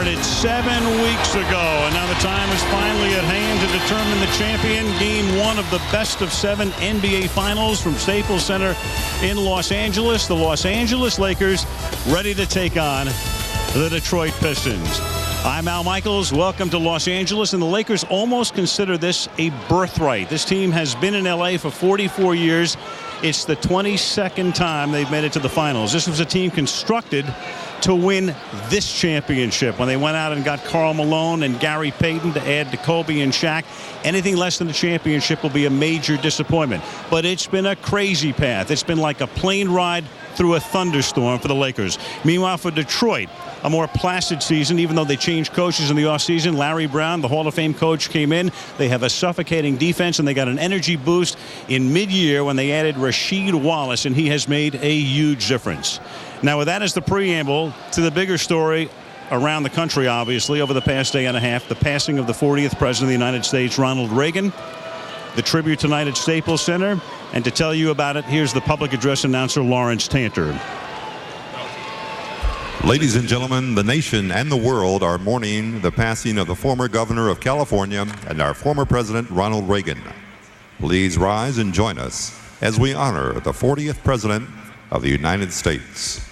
started 7 weeks ago, and now the time is finally at hand to determine the champion. Game 1 of the best-of-7 NBA Finals from Staples Center in Los Angeles. The Los Angeles Lakers ready to take on the Detroit Pistons. I'm Al Michaels. Welcome to Los Angeles. And the Lakers almost consider this a birthright. This team has been in L.A. for 44 years. It's the 22nd time they've made it to the finals. This was a team constructed to win this championship when they went out and got Karl Malone and Gary Payton to add to Kobe and Shaq. Anything less than the championship will be a major disappointment. But it's been a crazy path. It's been like a plane ride through a thunderstorm for the Lakers. Meanwhile, for Detroit, a more placid season, even though they changed coaches in the offseason. Larry Brown, the Hall of Fame coach, came in. They have a suffocating defense, and they got an energy boost in mid-year when they added Rasheed Wallace, and he has made a huge difference. Now, with that as the preamble to the bigger story around the country, obviously, over the past day and a half, the passing of the 40th President of the United States, Ronald Reagan, the tribute tonight at Staples Center. And to tell you about it, here's the public address announcer, Lawrence Tanter. Ladies and gentlemen, the nation and the world are mourning the passing of the former governor of California and our former president, Ronald Reagan. Please rise and join us as we honor the 40th president of the United States.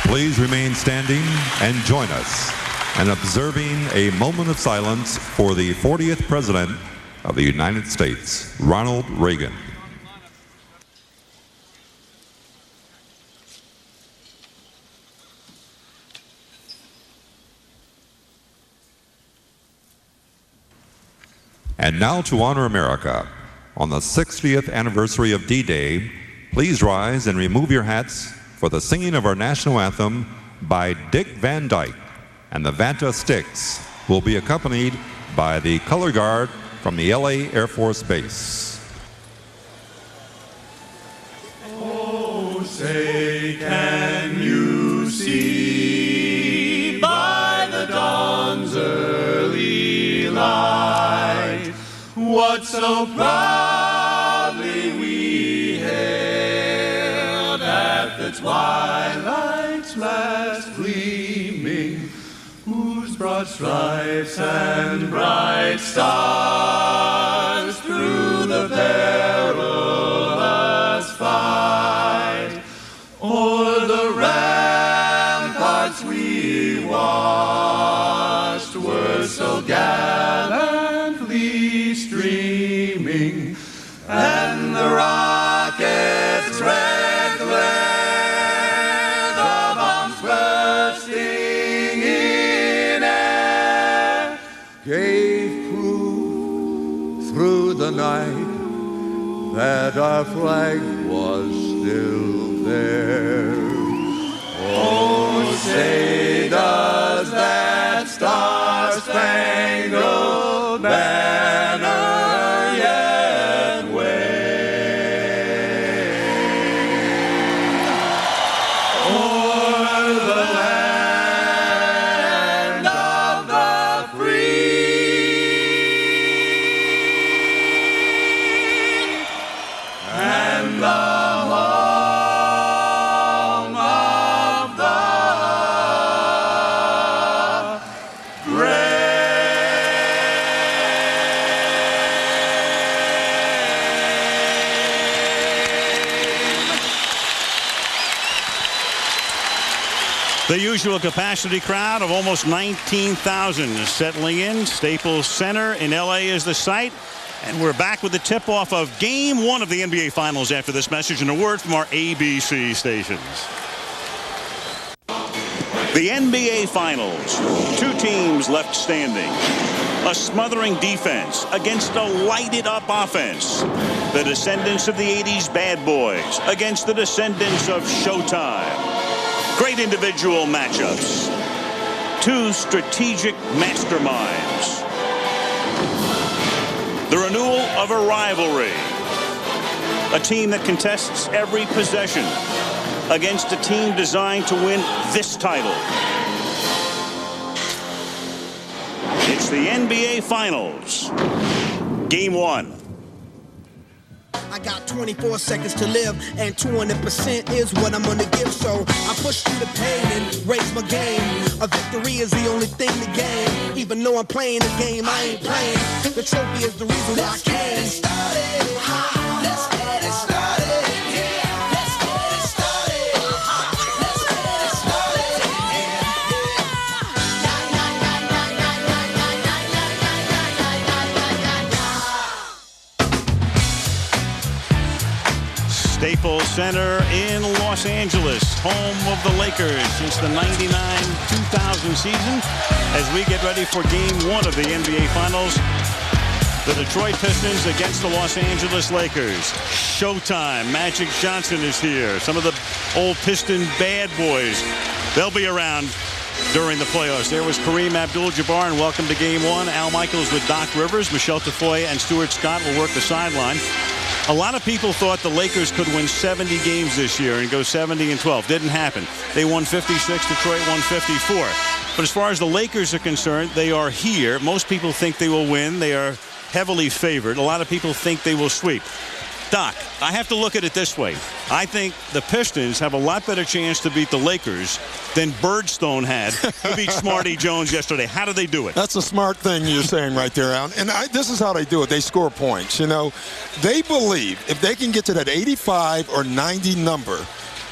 Please remain standing and join us in observing a moment of silence for the 40th President of the United States, Ronald Reagan. And now to honor America. On the 60th anniversary of D-Day, please rise and remove your hats for the singing of our national anthem by Dick Van Dyke, and the Vanta Sticks will be accompanied by the Color Guard from the LA Air Force Base. Oh, say can you see by the dawn's early light what so proudly we hailed at the twilight's last gleaming, whose broad stripes and bright stars through the perilous fight o'er the ramparts we watched were so gallantly streaming, and the rockets' red glare, the bombs bursting in air, gave proof through the night that our flag was still there. Oh, say does that star-spangled banner yet wave o'er the land of the free and the home of the The usual capacity crowd of almost 19,000 settling in. Staples Center in L.A. is the site. And we're back with the tip-off of Game 1 of the NBA Finals after this message and a word from our ABC stations. The NBA Finals. 2 teams left standing. A smothering defense against a lighted-up offense. The descendants of the 80s bad boys against the descendants of Showtime. Great individual matchups. 2 strategic masterminds. The renewal of a rivalry. A team that contests every possession against a team designed to win this title. It's the NBA Finals. Game 1. I got 24 seconds to live, and 200% is what I'm gonna give. So I push through the pain and raise my game. A victory is the only thing to gain. Even though I'm playing the game, I ain't playing. The trophy is the reason why I came. Let's get it started. Let's get it started. Let's get it started. Let's get it started. Staples Center in Los Angeles, home of the Lakers since the 99-2000 season. As we get ready for Game 1 of the NBA Finals, the Detroit Pistons against the Los Angeles Lakers. Showtime. Magic Johnson is here. Some of the old Piston bad boys. They'll be around during the playoffs. There was Kareem Abdul-Jabbar, and welcome to Game 1. Al Michaels with Doc Rivers. Michelle Tafoya and Stuart Scott will work the sideline. A lot of people thought the Lakers could win 70 games this year and go 70-12. Didn't happen. They won 56. Detroit won 54. But as far as the Lakers are concerned, they are here. Most people think they will win. They are heavily favored. A lot of people think they will sweep. Doc, I have to look at it this way. I think the Pistons have a lot better chance to beat the Lakers than Birdstone had to beat Smarty Jones yesterday. How do they do it? That's a smart thing you're saying right there, Alan. And this is how they do it. They score points. You know, they believe if they can get to that 85 or 90 number,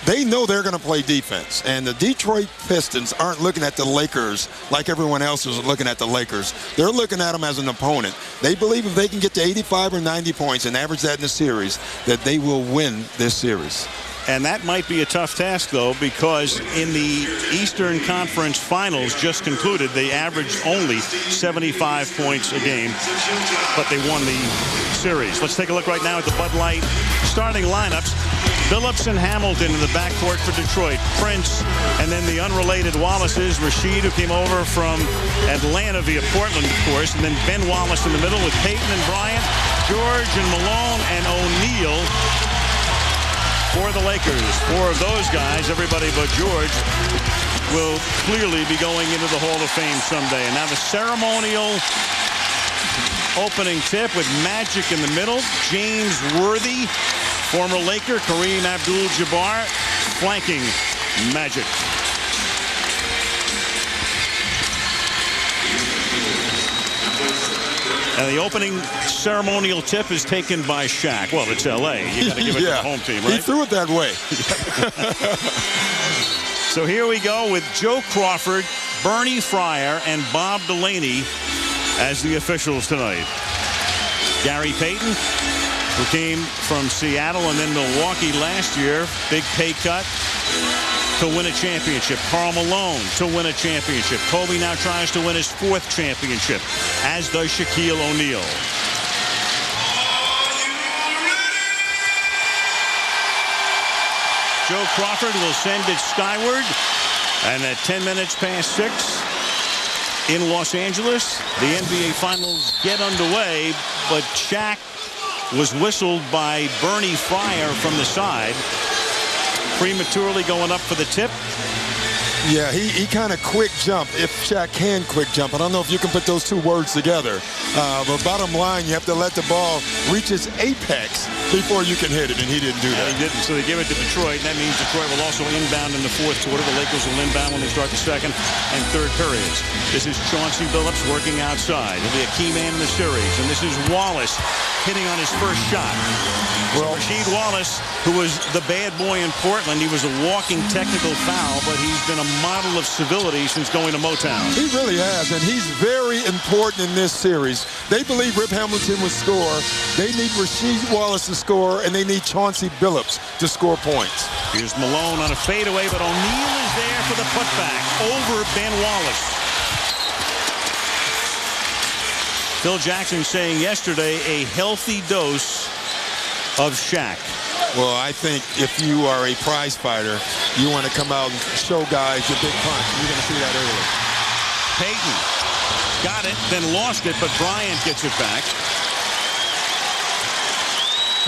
they know they're going to play defense. And the Detroit Pistons aren't looking at the Lakers like everyone else is looking at the Lakers. They're looking at them as an opponent. They believe if they can get to 85 or 90 points and average that in the series, that they will win this series. And that might be a tough task, though, because in the Eastern Conference Finals just concluded, they averaged only 75 points a game, but they won the series. Let's take a look right now at the Bud Light starting lineups. Phillips and Hamilton in the backcourt for Detroit. Prince, and then the unrelated Wallaces. Rasheed, who came over from Atlanta via Portland, of course. And then Ben Wallace in the middle with Payton and Bryant, George and Malone and O'Neal for the Lakers. 4 of those guys, everybody but George, will clearly be going into the Hall of Fame someday. And now the ceremonial opening tip with Magic in the middle. James Worthy, former Laker, Kareem Abdul-Jabbar flanking Magic. And the opening ceremonial tip is taken by Shaq. Well, it's L.A. You got to give it to the home team, right? He threw it that way. So here we go with Joe Crawford, Bernie Fryer, and Bob Delaney as the officials tonight. Gary Payton, who came from Seattle and then Milwaukee last year, big pay cut to win a championship. Karl Malone to win a championship. Kobe now tries to win his 4th championship, as does Shaquille O'Neal. Joe Crawford will send it skyward, and at 10 minutes past 6 in Los Angeles, the NBA Finals get underway, but Shaq was whistled by Bernie Fryer from the side, prematurely going up for the tip. Yeah, he kind of quick jump, if Shaq can quick jump. I don't know if you can put those 2 words together. But bottom line, you have to let the ball reach its apex before you can hit it, and he didn't do that. He didn't, so they give it to Detroit, and that means Detroit will also inbound in the fourth quarter. The Lakers will inbound when they start the second and third periods. This is Chauncey Billups working outside. He'll be a key man in the series, and this is Wallace hitting on his first shot. Well, Rasheed Wallace, who was the bad boy in Portland, he was a walking technical foul, but he's been a model of civility since going to Motown. He really has, and he's very important in this series. They believe Rip Hamilton will score. They need Rasheed Wallace to score, and they need Chauncey Billups to score points. Here's Malone on a fadeaway, but O'Neal is there for the putback over Ben Wallace. Phil Jackson saying yesterday a healthy dose of Shaq. Well, I think if you are a prize fighter, you want to come out and show guys your big punch. You're going to see that early. Payton got it, then lost it, but Bryant gets it back.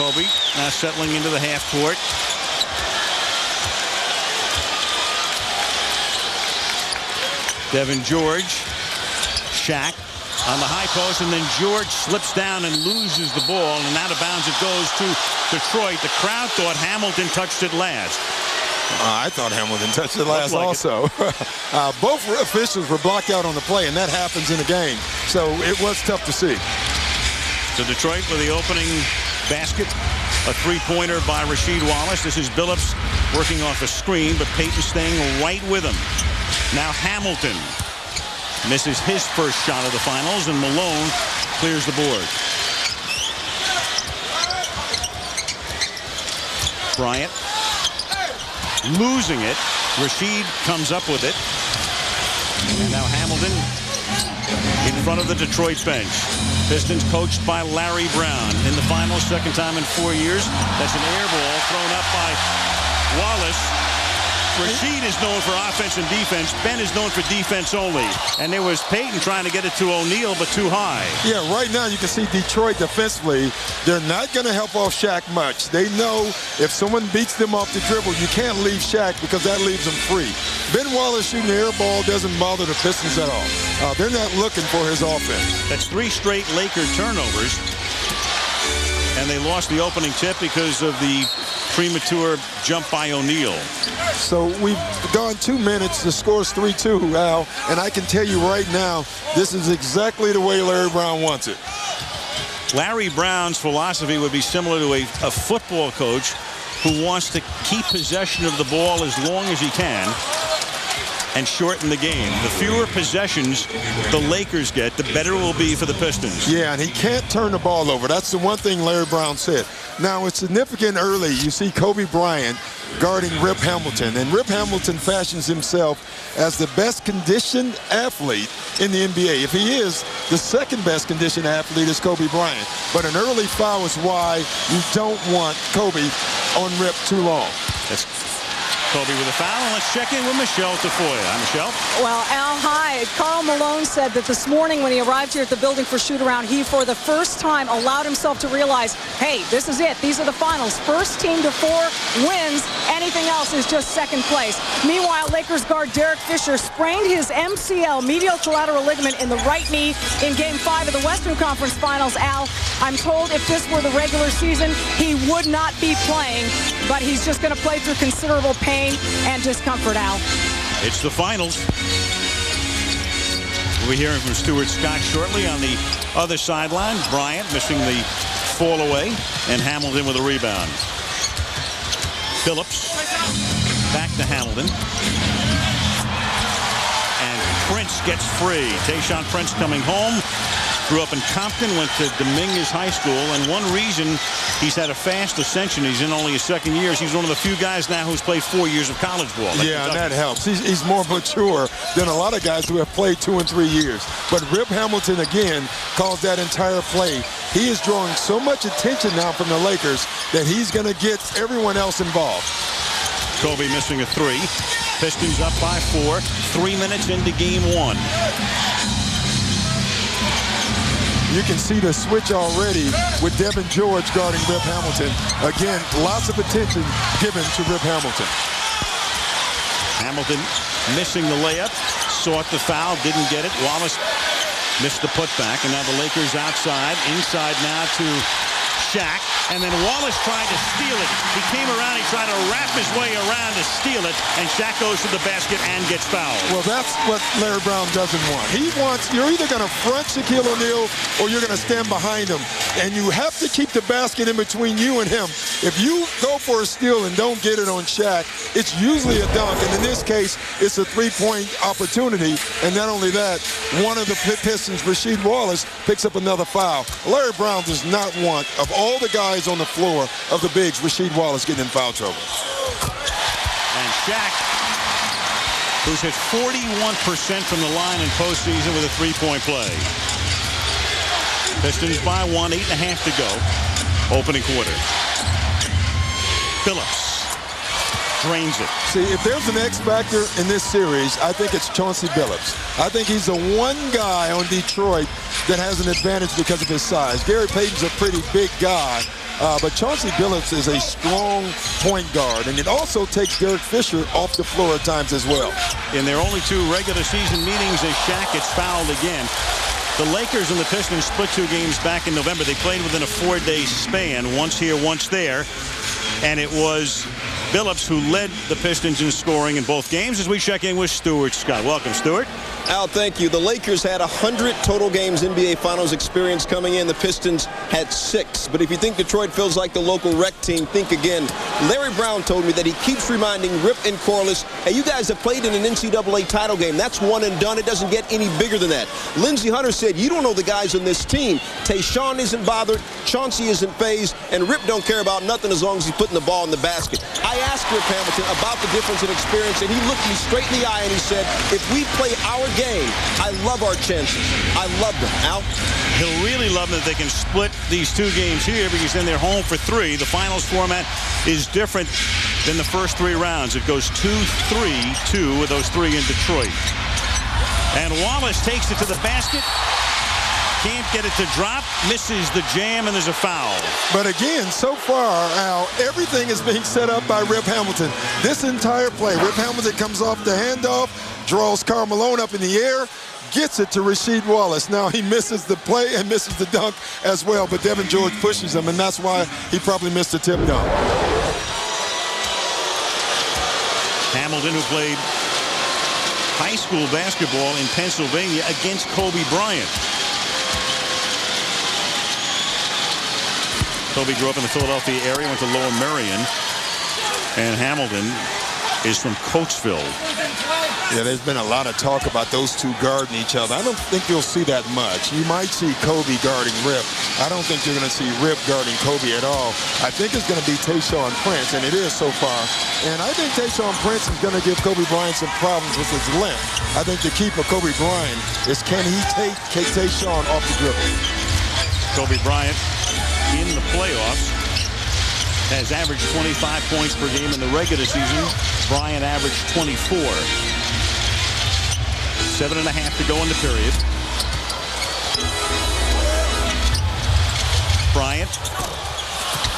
Kobe now settling into the half court. Devin George, Shaq on the high post, and then George slips down and loses the ball, and out of bounds it goes to Detroit. The crowd thought Hamilton touched it last. I thought Hamilton touched it last also. Both officials were blocked out on the play, and that happens in a game. So it was tough to see. So Detroit with the opening basket. A three-pointer by Rasheed Wallace. This is Billups working off a screen, but Payton staying right with him. Now Hamilton misses his first shot of the finals, and Malone clears the board. Bryant losing it. Rasheed comes up with it. And now Hamilton in front of the Detroit bench. Pistons coached by Larry Brown. In the finals, second time in 4 years. That's an air ball thrown up by Wallace. Rasheed is known for offense and defense. Ben is known for defense only. And there was Payton trying to get it to O'Neal, but too high. Yeah, right now you can see Detroit defensively. They're not going to help off Shaq much. They know if someone beats them off the dribble, you can't leave Shaq because that leaves them free. Ben Wallace shooting the air ball doesn't bother the Pistons at all. They're not looking for his offense. That's 3 straight Laker turnovers. And they lost the opening tip because of the premature jump by O'Neal. So we've gone 2 minutes. The score's 3-2, Al. And I can tell you right now, this is exactly the way Larry Brown wants it. Larry Brown's philosophy would be similar to a football coach who wants to keep possession of the ball as long as he can and shorten the game. The fewer possessions the Lakers get, the better it will be for the Pistons. Yeah, and he can't turn the ball over. That's the one thing Larry Brown said. Now, it's significant early. You see Kobe Bryant guarding Rip Hamilton, and Rip Hamilton fashions himself as the best conditioned athlete in the NBA. If he is, the second best conditioned athlete is Kobe Bryant. But an early foul is why you don't want Kobe on Rip too long. That's Kobe with a foul, and let's check in with Michelle Tafoya. Hi, Michelle. Well, Al, hi. Karl Malone said that this morning when he arrived here at the building for shoot-around, he, for the first time, allowed himself to realize, hey, this is it. These are the finals. First team to 4 wins. Anything else is just second place. Meanwhile, Lakers guard Derek Fisher sprained his MCL, medial collateral ligament, in the right knee in Game 5 of the Western Conference Finals. Al, I'm told if this were the regular season, he would not be playing, but he's just going to play through considerable pain and discomfort, Al. It's the finals. We'll be hearing from Stuart Scott shortly. On the other sideline, Bryant missing the fall away, and Hamilton with a rebound. Phillips back to Hamilton. And Prince gets free. Tayshaun Prince coming home. Grew up in Compton, went to Dominguez High School, and one reason he's had a fast ascension, he's in only his second year, he's one of the few guys now who's played 4 years of college ball. Yeah, and that helps. He's more mature than a lot of guys who have played 2 and 3 years. But Rip Hamilton, again, calls that entire play. He is drawing so much attention now from the Lakers that he's going to get everyone else involved. Kobe missing a 3. Pistons up by 4. 3 minutes into Game 1. You can see the switch already with Devin George guarding Rip Hamilton. Again, lots of attention given to Rip Hamilton. Hamilton missing the layup, sought the foul, didn't get it. Wallace missed the putback, and now the Lakers outside. Inside now to Shaq, and then Wallace tried to steal it. He came around, he tried to wrap his way around to steal it, and Shaq goes to the basket and gets fouled. Well, that's what Larry Brown doesn't want. He wants, you're either going to front Shaquille O'Neal or you're going to stand behind him. And you have to keep the basket in between you and him. If you go for a steal and don't get it on Shaq, it's usually a dunk. And in this case, it's a three-point opportunity. And not only that, one of the Pistons, Rasheed Wallace, picks up another foul. Larry Brown does not want, of all the guys on the floor of the bigs, Rasheed Wallace getting in foul trouble. And Shaq, who's hit 41% from the line in postseason with a three-point play. Pistons by 1, 8.5 to go. Opening quarter. Phillips drains it. See, if there's an X factor in this series, I think it's Chauncey Billups. I think he's the one guy on Detroit that has an advantage because of his size. Gary Payton's a pretty big guy, but Chauncey Billups is a strong point guard, and it also takes Derek Fisher off the floor at times as well. In their only 2 regular season meetings, as Shaq gets fouled again. The Lakers and the Pistons split 2 games back in November. They played within a 4-day span, once here, once there. And it was Billups who led the Pistons in scoring in both games as we check in with Stuart Scott. Welcome, Stuart. Al, thank you. The Lakers had 100 total games NBA Finals experience coming in. The Pistons had 6. But if you think Detroit feels like the local rec team, think again. Larry Brown told me that he keeps reminding Rip and Corliss, hey, you guys have played in an NCAA title game. That's one and done. It doesn't get any bigger than that. Lindsey Hunter said, you don't know the guys on this team. Tayshaun isn't bothered, Chauncey isn't fazed, and Rip don't care about nothing as long as he's putting the ball in the basket. I asked Rip Hamilton about the difference in experience, and he looked me straight in the eye and he said, if we play our game, I love our chances. I love them. Al? He'll really love that they can split these 2 games here because then they're home for 3. The finals format is different than the first 3 rounds. It goes 2-3-2 with those 3 in Detroit. And Wallace takes it to the basket. Can't get it to drop. Misses the jam, and there's a foul. But again, so far, Al, everything is being set up by Rip Hamilton. This entire play, Rip Hamilton comes off the handoff, draws Karl Malone up in the air, gets it to Rasheed Wallace. Now he misses the play and misses the dunk as well, but Devin George pushes him, and that's why he probably missed the tip dunk. Hamilton, who played high school basketball in Pennsylvania against Kobe Bryant. Kobe grew up in the Philadelphia area, went to Lower Merion, and Hamilton is from Coatesville. Yeah, there's been a lot of talk about those 2 guarding each other. I don't think you'll see that much. You might see Kobe guarding Rip. I don't think you're going to see Rip guarding Kobe at all. I think it's going to be Tayshaun Prince, and it is so far. And I think Tayshaun Prince is going to give Kobe Bryant some problems with his length. I think the key for Kobe Bryant is can he take Tayshaun off the dribble. Kobe Bryant in the playoffs has averaged 25 points per game in the regular season. Bryant averaged 24. 7.5 to go in the period. Bryant,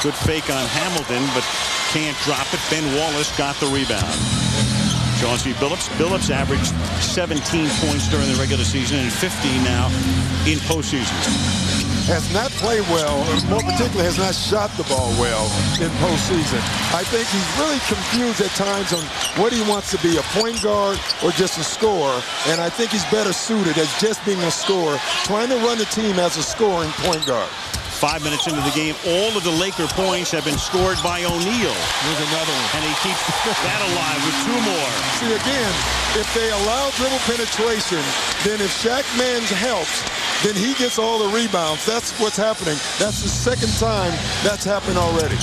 good fake on Hamilton, but can't drop it. Ben Wallace got the rebound. Chauncey Billups. Billups averaged 17 points during the regular season and 15 now in postseason. Has not played well, or more particularly has not shot the ball well in postseason. I think he's really confused at times on what he wants to be, a point guard or just a scorer. And I think he's better suited as just being a scorer, trying to run the team as a scoring point guard. 5 minutes into the game, all of the Laker points have been scored by O'Neal. Here's another one. And he keeps that alive with 2 more. See, again, if they allow dribble penetration, then if Shaq Mans helps, then he gets all the rebounds. That's what's happening. That's the 2nd time that's happened already.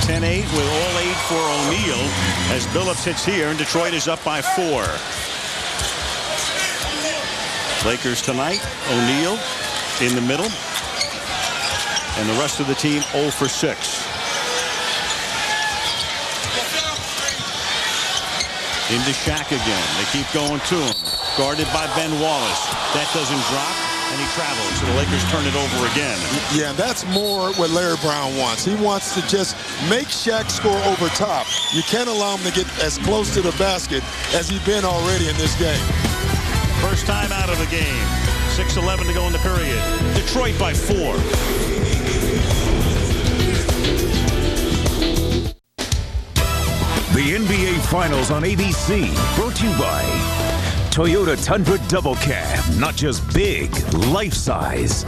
10-8 with all 8 for O'Neal as Billups hits here, and Detroit is up by 4. Lakers tonight, O'Neal in the middle, and the rest of the team 0 for 6. Into Shaq again. They keep going to him. Guarded by Ben Wallace. That doesn't drop, and he travels. So the Lakers turn it over again. Yeah, that's more what Larry Brown wants. He wants to just make Shaq score over top. You can't allow him to get as close to the basket as he's been already in this game. First time out of the game. 6:11 to go in the period. Detroit by 4. The NBA Finals on ABC, brought to you by Toyota Tundra Double Cab. Not just big, life-size.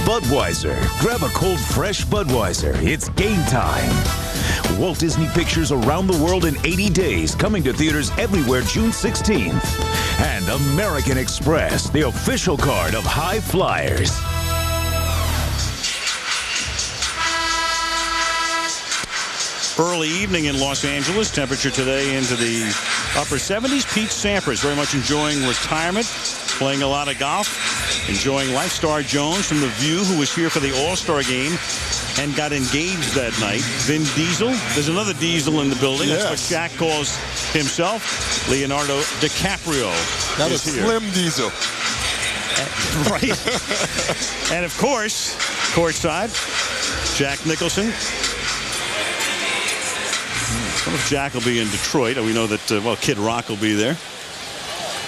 Budweiser. Grab a cold, fresh Budweiser. It's game time. Walt Disney Pictures Around the World in 80 Days, coming to theaters everywhere June 16th. And American Express, the official card of High Flyers. Early evening in Los Angeles. Temperature today into the upper 70s. Pete Sampras very much enjoying retirement, playing a lot of golf, enjoying life. Star Jones from The View, who was here for the All-Star game and got engaged that night. Vin Diesel. There's another Diesel in the building. Yes. That's what Shaq calls himself. Leonardo DiCaprio That is is here. Slim Diesel. Right. And of course, courtside, Jack Nicholson. I don't know if Jack will be in Detroit. We know that, well, Kid Rock will be there.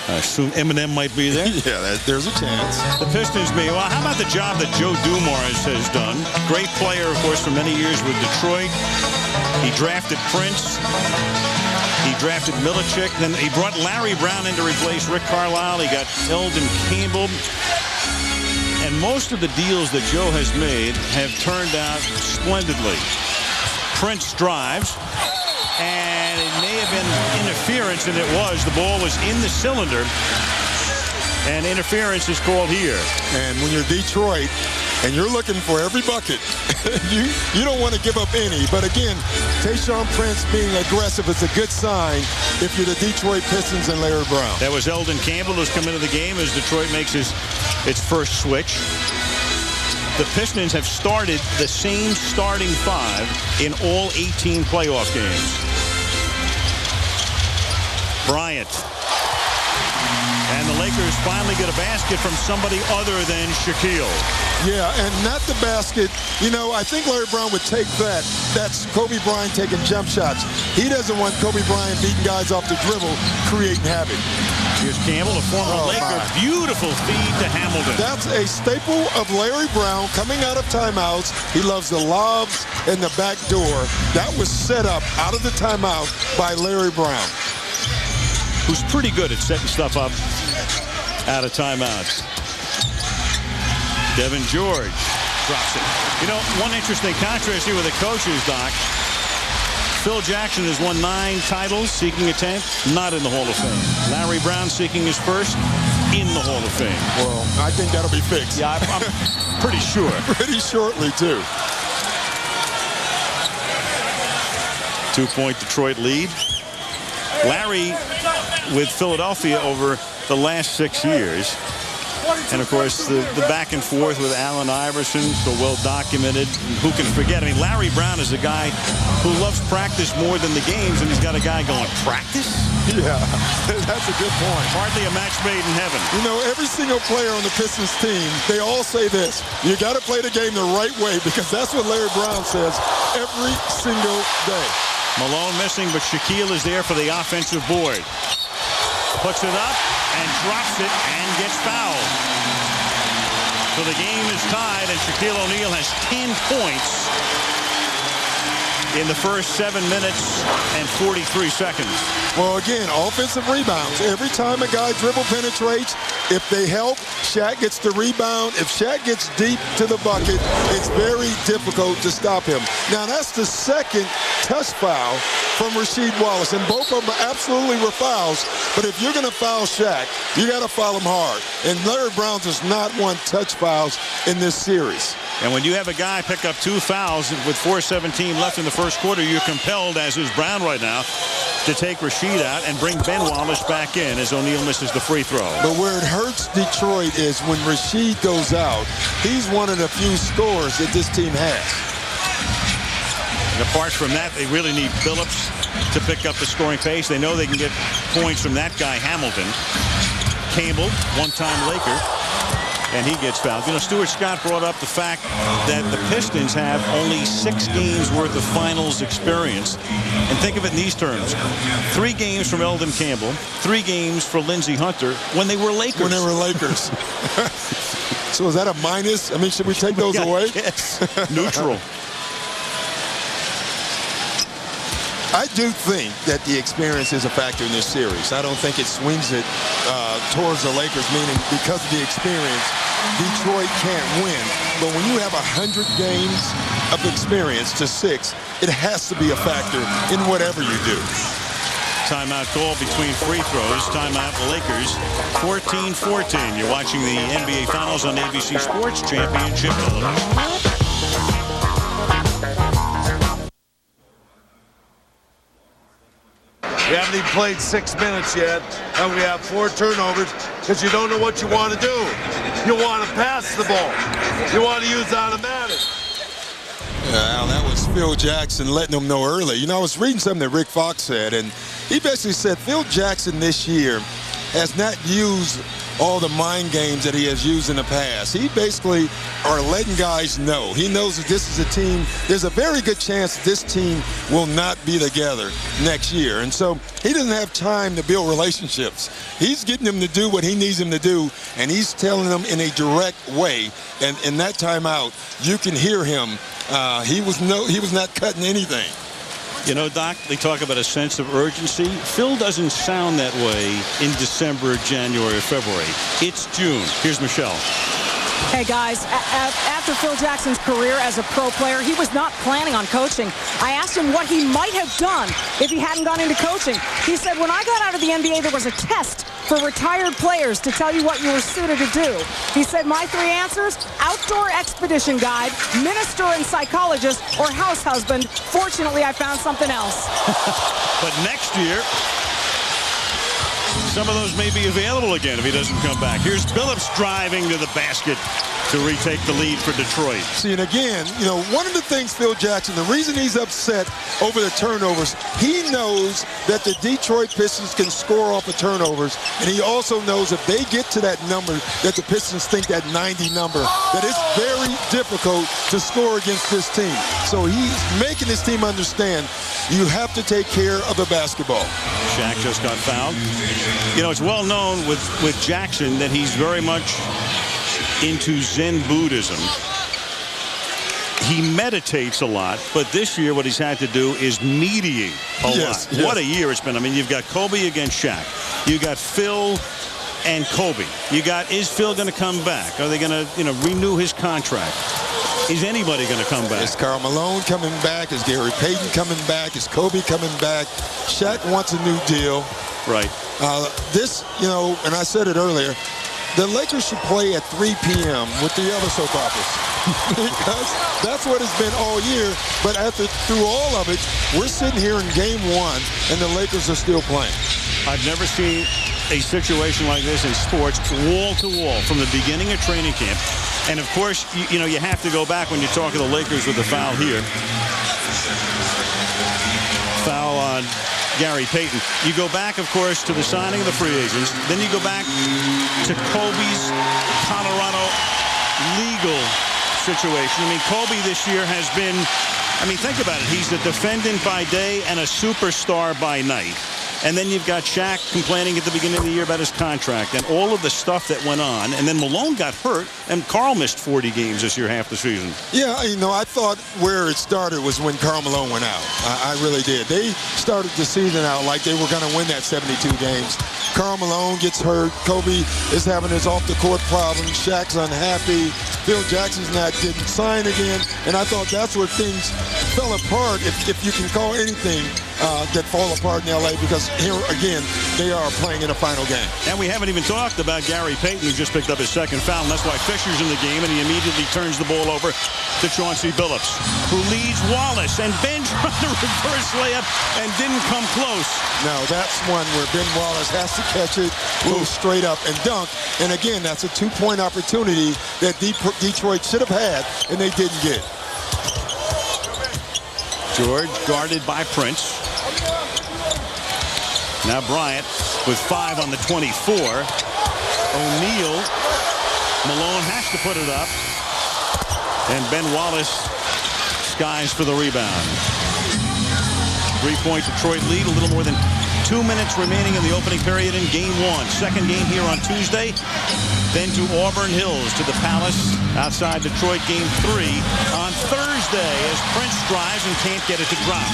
I assume Eminem might be there. Yeah, there's a chance. The Pistons well, how about the job that Joe Dumars has done? Great player, of course, for many years with Detroit. He drafted Prince. He drafted Milicic. Then he brought Larry Brown in to replace Rick Carlisle. He got Eldon Campbell. And most of the deals that Joe has made have turned out splendidly. Prince drives. And it may have been interference, and it was. The ball was in the cylinder, and interference is called here. And when you're Detroit and you're looking for every bucket, you don't want to give up any. But again, Tayshaun Prince being aggressive is a good sign if you're the Detroit Pistons and Larry Brown. That was Eldon Campbell who's come into the game as Detroit makes its first switch. The Pistons have started the same starting 5 in all 18 playoff games. Bryant. And the Lakers finally get a basket from somebody other than Shaquille. Yeah, and not the basket. You know, I think Larry Brown would take that. That's Kobe Bryant taking jump shots. He doesn't want Kobe Bryant beating guys off the dribble, creating havoc. Here's Campbell, a former Laker. My. Beautiful feed to Hamilton. That's a staple of Larry Brown coming out of timeouts. He loves the lobs and the back door. That was set up out of the timeout by Larry Brown, who's pretty good at setting stuff up out of timeouts. Devin George drops it. You know, one interesting contrast here with the coaches, Doc. Phil Jackson has won 9 titles, seeking a 10th, not in the Hall of Fame. Larry Brown seeking his first, in the Hall of Fame. Well, I think that'll be fixed. Yeah, I'm pretty sure. Pretty shortly, too. 2-point Detroit lead. Larry with Philadelphia over the last 6 years. And, of course, the back and forth with Allen Iverson, so well documented. Who can forget? I mean, Larry Brown is a guy who loves practice more than the games, and he's got a guy going, practice? Yeah, that's a good point. Hardly a match made in heaven. You know, every single player on the Pistons team, they all say this. You got to play the game the right way, because that's what Larry Brown says every single day. Malone missing, but Shaquille is there for the offensive board. Puts it up and drops it and gets fouled. So the game is tied, and Shaquille O'Neal has 10 points in the first 7 minutes and 43 seconds. Well, again, offensive rebounds. Every time a guy dribble penetrates, if they help, Shaq gets the rebound. If Shaq gets deep to the bucket, it's very difficult to stop him. Now, that's the second touch foul from Rasheed Wallace, and both of them absolutely were fouls. But if you're going to foul Shaq, you got to foul him hard. And Larry Brown does not want touch fouls in this series. And when you have a guy pick up 2 fouls with 4:17 left in the first quarter, you're compelled, as is Brown right now, to take Rasheed out and bring Ben Wallace back in as O'Neal misses the free throw. But where it hurts Detroit is when Rasheed goes out, he's one of the few scorers that this team has. And apart from that, they really need Phillips to pick up the scoring pace. They know they can get points from that guy, Hamilton. Campbell, one-time Laker. and he gets fouled. You know, Stuart Scott brought up the fact that the Pistons have only 6 games worth of finals experience. And think of it in these terms. 3 games from Eldon Campbell, 3 games for Lindsey Hunter when they were Lakers. When they were Lakers. So is that a minus? I mean, should we take those away? Yes. Neutral. I do think that the experience is a factor in this series. I don't think it swings it towards the Lakers, meaning because of the experience, Detroit can't win. But when you have 100 games of experience to 6, it has to be a factor in whatever you do. Timeout call between free throws. Timeout Lakers 14-14. You're watching the NBA Finals on ABC Sports Championship. We haven't even played 6 minutes yet, and we have 4 turnovers because you don't know what you want to do. You want to pass the ball. You want to use automatic. Well, that was Phil Jackson letting them know early. You know, I was reading something that Rick Fox said, and he basically said Phil Jackson this year has not used all the mind games that he has used in the past. He basically are letting guys know. He knows that this is a team. There's a very good chance this team will not be together next year. And so he doesn't have time to build relationships. He's getting them to do what he needs them to do, and he's telling them in a direct way. And in that timeout, you can hear him. He was not cutting anything. You know, Doc, they talk about a sense of urgency. Phil doesn't sound that way in December, January, or February. It's June. Here's Michelle. Hey, guys, after Phil Jackson's career as a pro player, he was not planning on coaching. I asked him what he might have done if he hadn't gone into coaching. He said, when I got out of the NBA, there was a test for retired players to tell you what you were suited to do. He said, my 3 answers, outdoor expedition guide, minister and psychologist, or house husband. Fortunately, I found something else. But next year, some of those may be available again if he doesn't come back. Here's Billups driving to the basket to retake the lead for Detroit. See, and again, you know, one of the things Phil Jackson, the reason he's upset over the turnovers, he knows that the Detroit Pistons can score off of turnovers, and he also knows if they get to that number, that the Pistons think that 90 number, that it's very difficult to score against this team. So he's making his team understand you have to take care of the basketball. Shaq just got fouled. You know, it's well known with Jackson that he's very much into Zen Buddhism. He meditates a lot, but this year what he's had to do is mediate a lot. Yes. What a year it's been. I mean, you've got Kobe against Shaq. You got Phil and Kobe. You got, is Phil going to come back? Are they going to, you know, renew his contract? Is anybody going to come back? Is Karl Malone coming back? Is Gary Payton coming back? Is Kobe coming back? Shaq wants a new deal. Right. This, you know, and I said it earlier, the Lakers should play at 3 p.m. with the other soap operas. Because that's what it's been all year. But through all of it, we're sitting here in game 1, and the Lakers are still playing. I've never seen a situation like this in sports, wall to wall, from the beginning of training camp. And, of course, you know, you have to go back when you're talking the Lakers with the foul here. Foul on Gary Payton. You go back, of course, to the signing of the free agents. Then you go back to Kobe's Colorado legal situation. I mean, Kobe this year has been, I mean, think about it. He's a defendant by day and a superstar by night. And then you've got Shaq complaining at the beginning of the year about his contract and all of the stuff that went on. And then Malone got hurt, and Karl missed 40 games this year, half the season. Yeah, you know, I thought where it started was when Karl Malone went out. I really did. They started the season out like they were going to win that 72 games. Karl Malone gets hurt. Kobe is having his off-the-court problems. Shaq's unhappy. Phil Jackson's didn't sign again. And I thought that's where things fell apart, if you can call anything that fall apart in L.A., because here, again, they are playing in a final game. And we haven't even talked about Gary Payton, who just picked up his 2nd foul, and that's why Fisher's in the game, and he immediately turns the ball over to Chauncey Billups, who leads Wallace, and Ben tried the reverse layup and didn't come close. No, that's one where Ben Wallace has to catch it, go straight up and dunk. And again, that's a 2-point opportunity that Detroit should have had, and they didn't get. George guarded by Prince. Now Bryant with 5 on the 24. O'Neal Malone has to put it up. And Ben Wallace skies for the rebound. 3-point Detroit lead, a little more than 2 minutes remaining in the opening period in game one. Second game here on Tuesday. Then to Auburn Hills, to the Palace outside Detroit, game 3 on Thursday as Prince drives and can't get it to drop.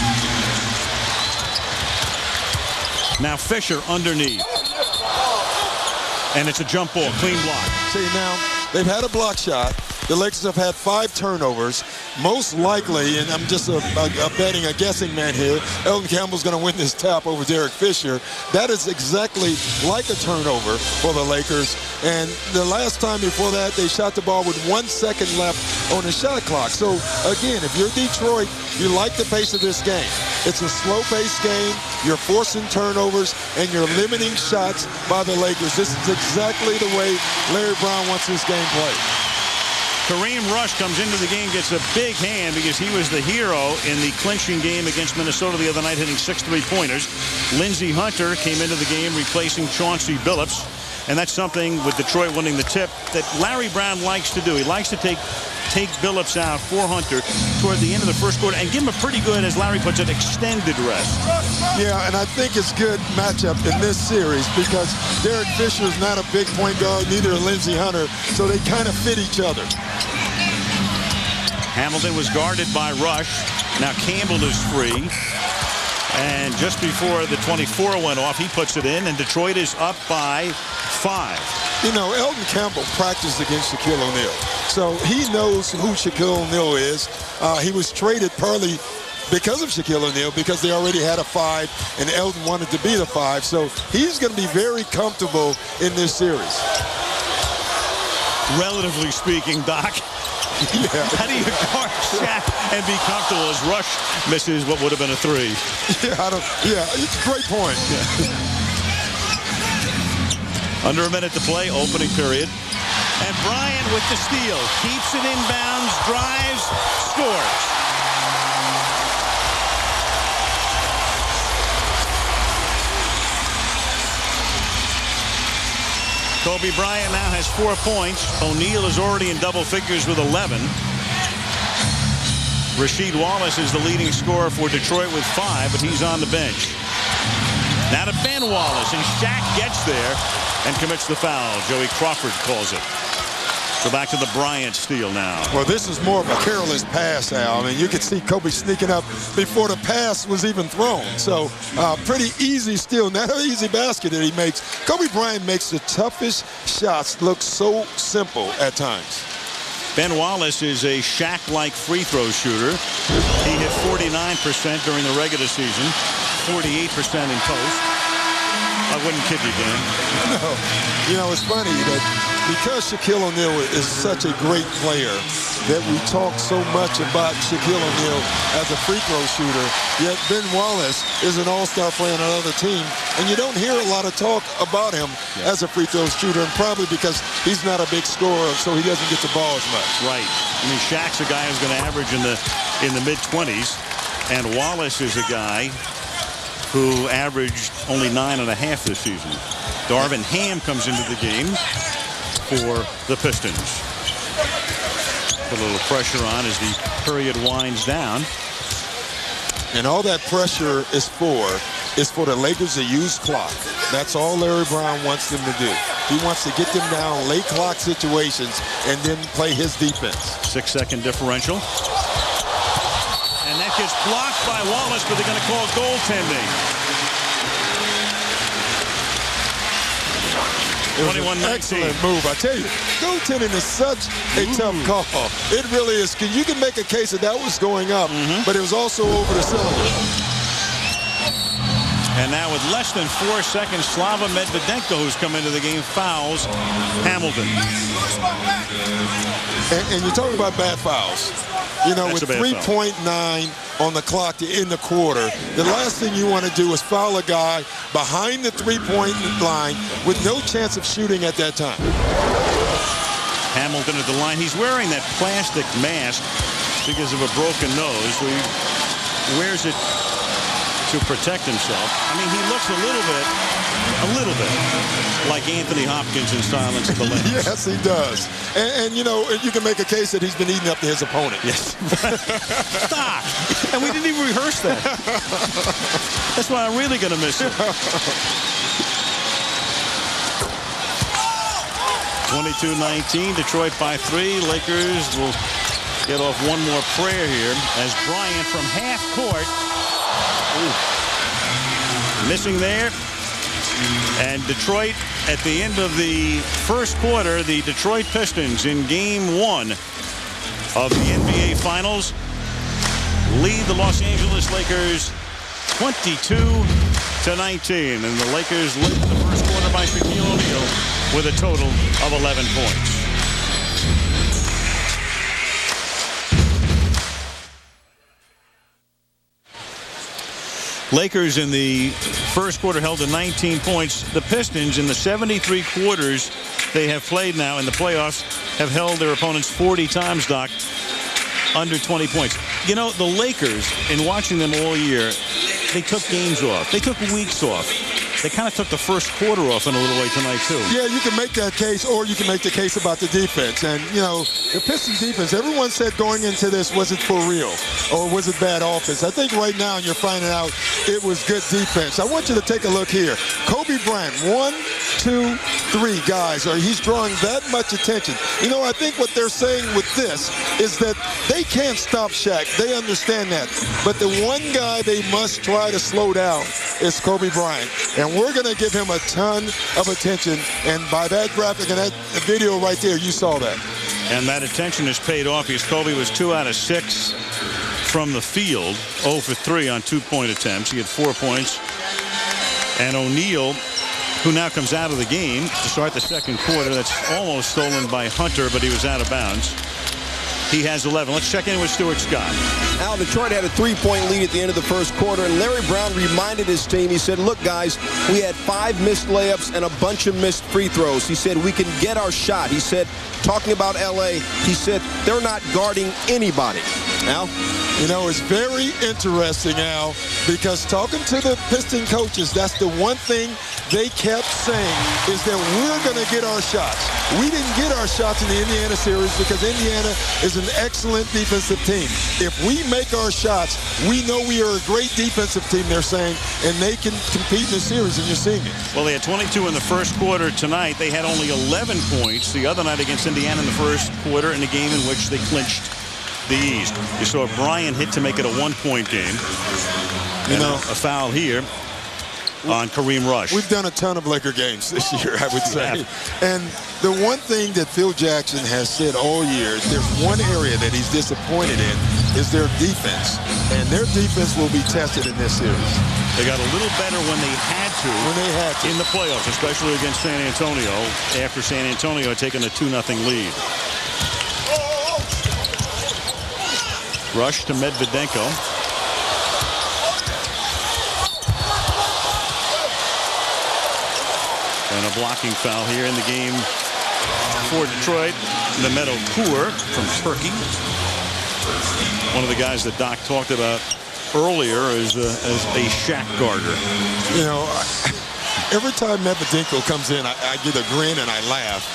Now Fisher underneath. And it's a jump ball, clean block. See, now, they've had a block shot. The Lakers have had 5 turnovers. Most likely, and I'm just a guessing man here, Elton Campbell's going to win this tap over Derek Fisher. That is exactly like a turnover for the Lakers. And the last time before that, they shot the ball with 1 second left on the shot clock. So, again, if you're Detroit, you like the pace of this game. It's a slow-paced game. You're forcing turnovers, and you're limiting shots by the Lakers. This is exactly the way Larry Brown wants this game played. Kareem Rush comes into the game, gets a big hand because he was the hero in the clinching game against Minnesota the other night, hitting 6 3-pointers. Lindsey Hunter came into the game replacing Chauncey Billups. And that's something with Detroit winning the tip that Larry Brown likes to do. He likes to take Billups out for Hunter toward the end of the first quarter and give him a pretty good, as Larry puts it, extended rest. Yeah, and I think it's good matchup in this series because Derek Fisher is not a big point guard, neither is Lindsey Hunter, so they kind of fit each other. Hamilton was guarded by Rush. Now Campbell is free. And just before the 24 went off, he puts it in, and Detroit is up by 5. You know, Elton Campbell practiced against Shaquille O'Neal, so he knows who Shaquille O'Neal is. He was traded partly because of Shaquille O'Neal because they already had a 5, and Elton wanted to be the 5. So he's going to be very comfortable in this series. Relatively speaking, Doc. Yeah. How do you guard Shaq and be comfortable as Rush misses what would have been a 3? Yeah, it's a great point. Yeah. Under a minute to play, opening period. And Bryant with the steal. Keeps it inbounds, drives, scores. Kobe Bryant now has 4 points. O'Neal is already in double figures with 11. Rasheed Wallace is the leading scorer for Detroit with 5, but he's on the bench. Now to Ben Wallace, and Shaq gets there and commits the foul. Joey Crawford calls it. So back to the Bryant steal now. Well, this is more of a careless pass, Al. I mean, you could see Kobe sneaking up before the pass was even thrown. So pretty easy steal. Not an easy basket that he makes. Kobe Bryant makes the toughest shots look so simple at times. Ben Wallace is a Shaq-like free throw shooter. He hit 49% during the regular season, 48% in post. I wouldn't kid you, Dan. No. You know, it's funny that because Shaquille O'Neal is such a great player that we talk so much about Shaquille O'Neal as a free throw shooter, yet Ben Wallace is an all-star player on another team, and you don't hear a lot of talk about him as a free throw shooter, and probably because he's not a big scorer, so he doesn't get the ball as much. Right. I mean, Shaq's a guy who's going to average in the mid-20s, and Wallace is a guy who averaged only 9.5 this season. Darvin Ham comes into the game for the Pistons. Put a little pressure on as the period winds down. And all that pressure is for the Lakers to use clock. That's all Larry Brown wants them to do. He wants to get them down late clock situations and then play his defense. 6-second differential. And that gets blocked by Wallace, but they're going to call goaltending. 21-19. Excellent move. I tell you, goaltending is such a tough call. It really is. You can make a case that was going up, but it was also over the cylinder. And now with less than 4 seconds, Slava Medvedenko, who's come into the game, fouls Hamilton. And you're talking about bad fouls. You know, That's with 3.9 on the clock to end the quarter, the last thing you want to do is foul a guy behind the three-point line with no chance of shooting at that time. Hamilton at the line. He's wearing that plastic mask because of a broken nose. So he wears it to protect himself. I mean, he looks a little bit A little bit. Like Anthony Hopkins in Silence of the Lambs. Yes, he does. And you know, you can make a case that he's been eating up to his opponent. Yes. Stop. And we didn't even rehearse that. That's why I'm really going to miss him. 22-19, Detroit by 3. Lakers will get off one more prayer here as Bryant from half court. Missing there. And Detroit, at the end of the first quarter, the Detroit Pistons in game 1 of the NBA Finals lead the Los Angeles Lakers 22-19. And the Lakers lead the first quarter by Shaquille O'Neal with a total of 11 points. Lakers in the first quarter held to 19 points. The Pistons in the 73 quarters they have played now in the playoffs have held their opponents 40 times, Doc, under 20 points. You know, the Lakers, in watching them all year, they took games off. They took weeks off. They kind of took the first quarter off in a little way tonight, too. Yeah, you can make that case, or you can make the case about the defense. And, you know, the Pistons defense, everyone said going into this, was it for real? Or was it bad offense? I think right now you're finding out it was good defense. I want you to take a look here. Kobe Bryant, 1, 2, 3 guys. He's drawing that much attention. You know, I think what they're saying with this is that they can't stop Shaq. They understand that. But the one guy they must try to slow down is Kobe Bryant. And we're going to give him a ton of attention. And by that graphic and that video right there, you saw that. And that attention has paid off because Kobe was 2 out of 6 from the field, 0 for 3 on 2-point attempts. He had 4 points. And O'Neal, who now comes out of the game to start the second quarter. That's almost stolen by Hunter, but he was out of bounds. He has 11. Let's check in with Stuart Scott. Al, Detroit had a 3-point lead at the end of the first quarter, and Larry Brown reminded his team, he said, look, guys, we had 5 missed layups and a bunch of missed free throws. He said, we can get our shot. He said, talking about L.A., he said, they're not guarding anybody. Al? You know, it's very interesting, Al, because talking to the Piston coaches, that's the one thing they kept saying is that we're going to get our shots. We didn't get our shots in the Indiana series because Indiana is an excellent defensive team. If we make our shots, we know we are a great defensive team, they're saying, and they can compete in the series, and you're seeing it. Well, they had 22 in the first quarter tonight. They had only 11 points the other night against Indiana in the first quarter in a game in which they clinched the East. You saw Bryant hit to make it a 1-point game. You know, a foul here on Kareem Rush. We've done a ton of Laker games this year, I would say. And the one thing that Phil Jackson has said all year, there's one area that he's disappointed in, is their defense. And their defense will be tested in this series. They got a little better when they had to. In the playoffs, especially against San Antonio, after San Antonio had taken a 2-0 lead. Rush to Medvedenko. And a blocking foul here in the game for Detroit. Mehmet Okur from Turkey. One of the guys that Doc talked about earlier as a Shaq guarder. You know, every time Medvedenko comes in, I get a grin and I laugh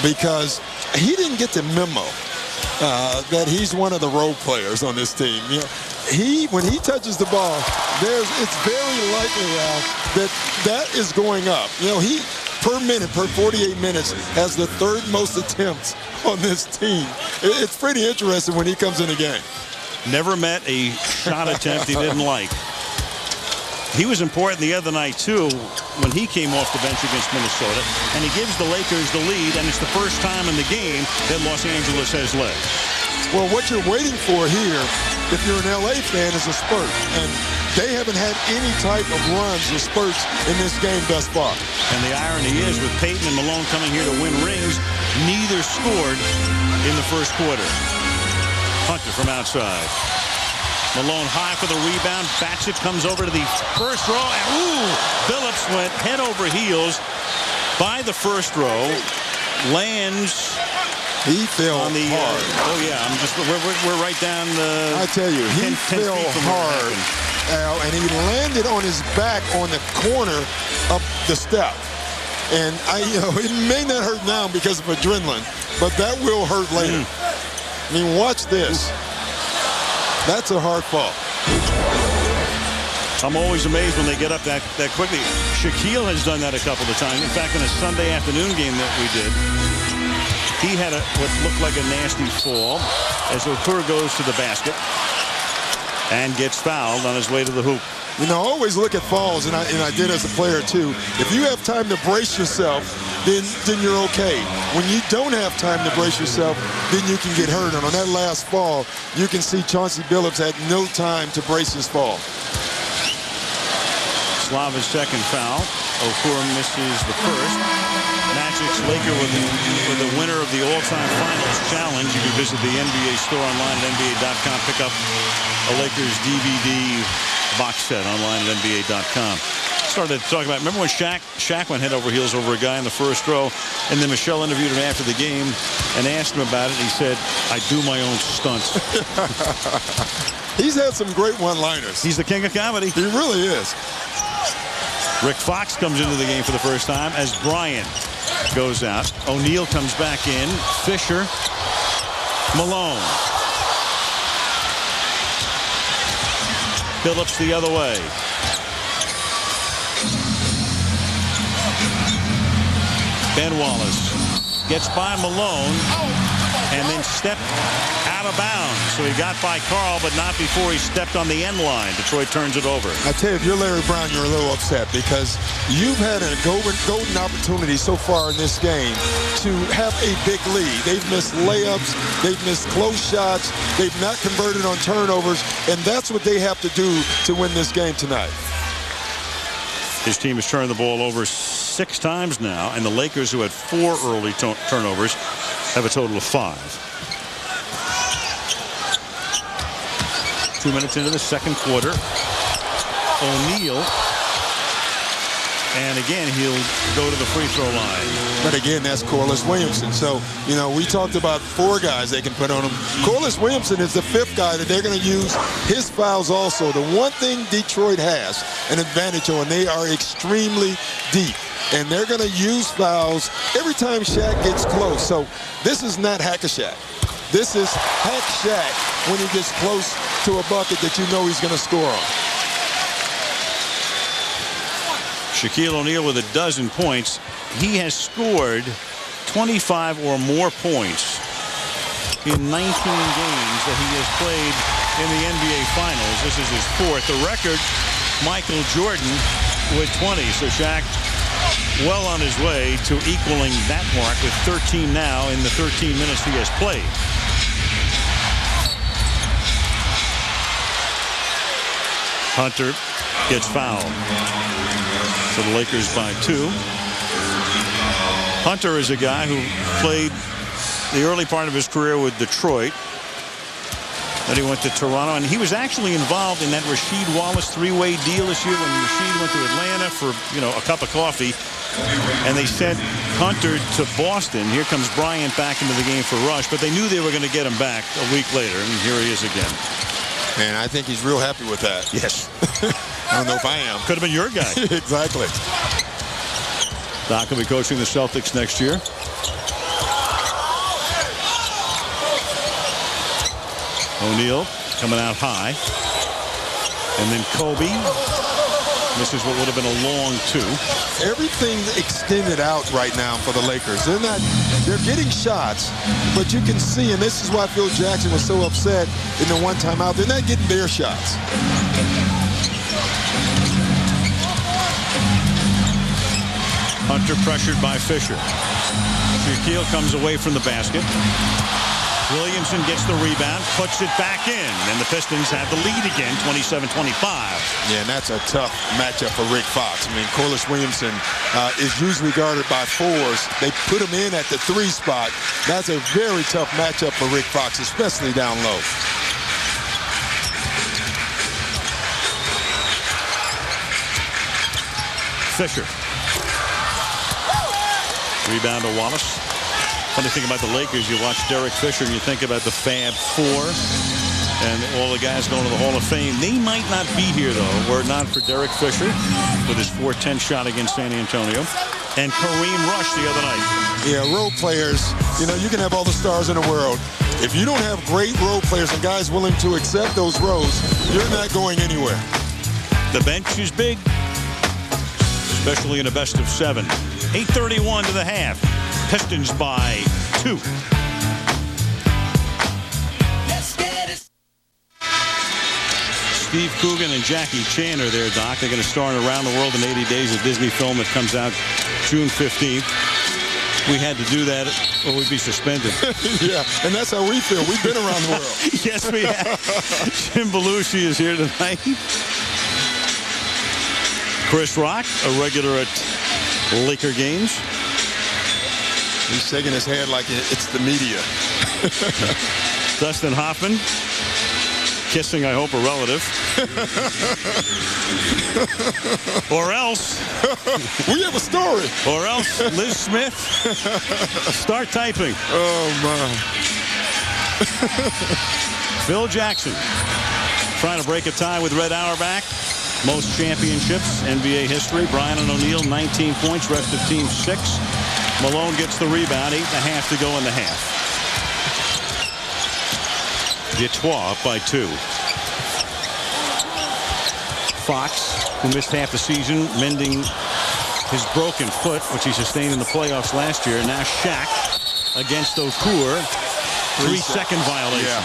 because he didn't get the memo that he's one of the role players on this team. You know, when he touches the ball, it's very likely that is going up. You know, he per 48 minutes has the 3rd most attempts on this team. It's pretty interesting when he comes in the game. Never met a shot attempt he didn't like. He was important the other night, too, when he came off the bench against Minnesota, and he gives the Lakers the lead, and it's the first time in the game that Los Angeles has led. Well, what you're waiting for here, if you're an LA fan, is a spurt, and they haven't had any type of runs or spurts in this game thus far. And the irony is, with Payton and Malone coming here to win rings, neither scored in the first quarter. Hunter from outside. Malone high for the rebound. Bats it, comes over to the first row. And Phillips went head over heels by the first row. Lands. He fell on the hard. We're right down the. I tell you, he 10 fell hard, Al, and he landed on his back on the corner up the step. And it may not hurt now because of adrenaline, but that will hurt later. I mean, watch this. That's a hard fall. I'm always amazed when they get up that quickly. Shaquille has done that a couple of times. In fact, in a Sunday afternoon game that we did, he had what looked like a nasty fall as Okur goes to the basket and gets fouled on his way to the hoop. You know, always look at falls, and I did as a player too. If you have time to brace yourself, then you're okay. When you don't have time to brace yourself, then you can get hurt. And on that last fall, you can see Chauncey Billups had no time to brace his fall. Slava's second foul. Okur misses the first. Magic's Laker with the winner of the all-time finals challenge. You can visit the NBA store online at NBA.com. Pick up a Lakers DVD box set online at NBA.com. Started to talk about, remember when Shaq went head over heels over a guy in the first row, and then Michelle interviewed him after the game and asked him about it. He said, I do my own stunts. He's had some great one-liners. He's the king of comedy. He really is. Rick Fox comes into the game for the first time as Bryant goes out. O'Neal comes back in. Fisher. Malone. Billups the other way. Ben Wallace gets by Malone and then stepped out of bounds. So he got by Carl, but not before he stepped on the end line. Detroit turns it over. I tell you, if you're Larry Brown, you're a little upset because you've had a golden opportunity so far in this game to have a big lead. They've missed layups. They've missed close shots. They've not converted on turnovers, and that's what they have to do to win this game tonight. His team has turned the ball over 6 times now, and the Lakers, who had 4 early turnovers, have a total of 5. 2 minutes into the second quarter. O'Neal. And again, he'll go to the free throw line. But again, that's Corliss Williamson. So, you know, we talked about 4 guys they can put on him. Corliss Williamson is the 5th guy that they're going to use his fouls also. The one thing Detroit has an advantage on, they are extremely deep. And they're going to use fouls every time Shaq gets close. So this is not Hack-a-Shaq. This is Hack-Shaq when he gets close to a bucket that you know he's going to score on. Shaquille O'Neal with 12 points. He has scored 25 or more points in 19 games that he has played in the NBA Finals. This is his 4th. The record, Michael Jordan with 20. So Shaq well on his way to equaling that mark with 13 now in the 13 minutes he has played. Hunter gets fouled. So the Lakers by 2. Hunter is a guy who played the early part of his career with Detroit. Then he went to Toronto, and he was actually involved in that Rasheed Wallace 3-way deal this year when Rasheed went to Atlanta for, you know, a cup of coffee. And they sent Hunter to Boston. Here comes Bryant back into the game for Rush, but they knew they were going to get him back a week later, and here he is again. And I think he's real happy with that. Yes. I don't know if I am. Could have been your guy. Exactly. Doc will be coaching the Celtics next year. O'Neal coming out high. And then Kobe. This is what would have been a long 2. Everything's extended out right now for the Lakers. They're getting shots, but you can see, and this is why Phil Jackson was so upset in the one timeout, they're not getting their shots. Hunter pressured by Fisher. Shaquille comes away from the basket. Williamson gets the rebound, puts it back in, and the Pistons have the lead again, 27-25. Yeah, and that's a tough matchup for Rick Fox. I mean, Corliss Williamson is usually guarded by 4s. They put him in at the 3 spot. That's a very tough matchup for Rick Fox, especially down low. Fisher. Rebound to Wallace. Funny thing about the Lakers, you watch Derek Fisher and you think about the Fab 4. and all the guys going to the Hall of Fame. They might not be here, though, were it not for Derek Fisher with his .410 shot against San Antonio, and Kareem Rush the other night. Yeah, role players, you know, you can have all the stars in the world. If you don't have great role players and guys willing to accept those roles, you're not going anywhere. The bench is big, especially in a best of 7. 8:31 to the half. Pistons by 2. Steve Coogan and Jackie Chan are there, Doc. They're going to star in Around the World in 80 Days, a Disney film that comes out June 15th. We had to do that or we'd be suspended. Yeah, and that's how we feel. We've been around the world. Yes, we have. Jim Belushi is here tonight. Chris Rock, a regular at Laker games. He's shaking his head like it's the media. Dustin Hoffman. Kissing, I hope, a relative. Or else. We have a story. Or else Liz Smith. Start typing. Oh, my. Phil Jackson. Trying to break a tie with Red Auerbach. Most championships, NBA history. Brian and O'Neal, 19 points. Rest of team 6. Malone gets the rebound. 8.5 to go in the half. Detroit up by 2. Fox, who missed half the season, mending his broken foot, which he sustained in the playoffs last year. Now Shaq against Okur. 3-second violation. Yeah.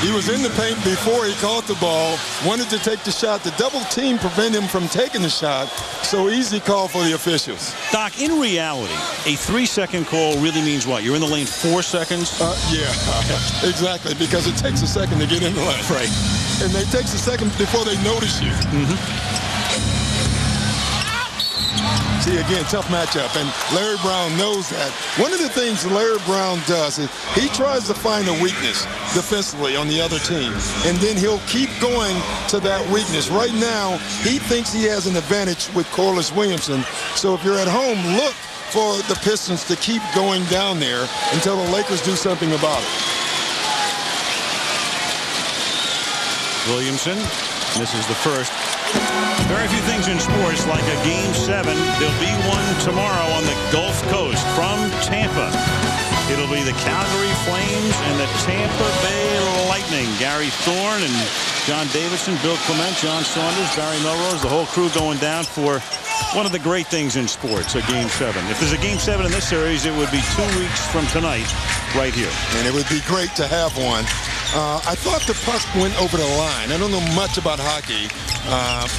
He was in the paint before he caught the ball, wanted to take the shot. The double team prevented him from taking the shot. So easy call for the officials. Doc, in reality, a 3-second call really means what? You're in the lane 4 seconds? Yeah, exactly, because it takes a second to get in the lane. Right. And it takes a second before they notice you. See, again, tough matchup, and Larry Brown knows that. One of the things Larry Brown does is he tries to find a weakness defensively on the other team, and then he'll keep going to that weakness. Right now, he thinks he has an advantage with Corliss Williamson. So if you're at home, look for the Pistons to keep going down there until the Lakers do something about it. Williamson misses the first. Very few things in sports like a Game 7. There'll be one tomorrow on the Gulf Coast from Tampa. It'll be the Calgary Flames and the Tampa Bay Lightning. Gary Thorne and John Davidson, Bill Clement, John Saunders, Barry Melrose, the whole crew going down for one of the great things in sports, a Game 7. If there's a Game 7 in this series, it would be 2 weeks from tonight right here. And it would be great to have one. I thought the puck went over the line. I don't know much about hockey,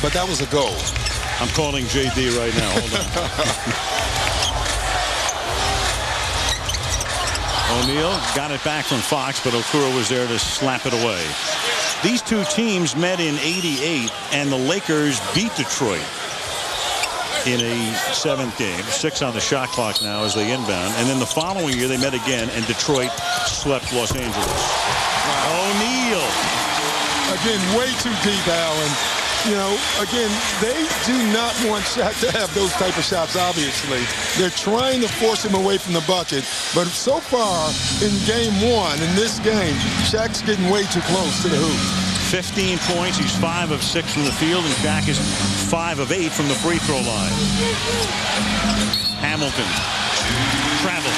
but that was a goal. I'm calling JD right now. Hold on. O'Neal got it back from Fox, but Okura was there to slap it away. These two teams met in '88, and the Lakers beat Detroit in a 7th game. 6 on the shot clock now as they inbound. And then the following year, they met again, and Detroit swept Los Angeles. O'Neal. Again, way too deep, Allen. You know, again, they do not want Shaq to have those type of shots, obviously. They're trying to force him away from the bucket. But so far, in Game 1, in this game, Shaq's getting way too close to the hoop. 15 points. He's 5 of 6 from the field, and Shaq is 5 of 8 from the free throw line. Hamilton. Travel.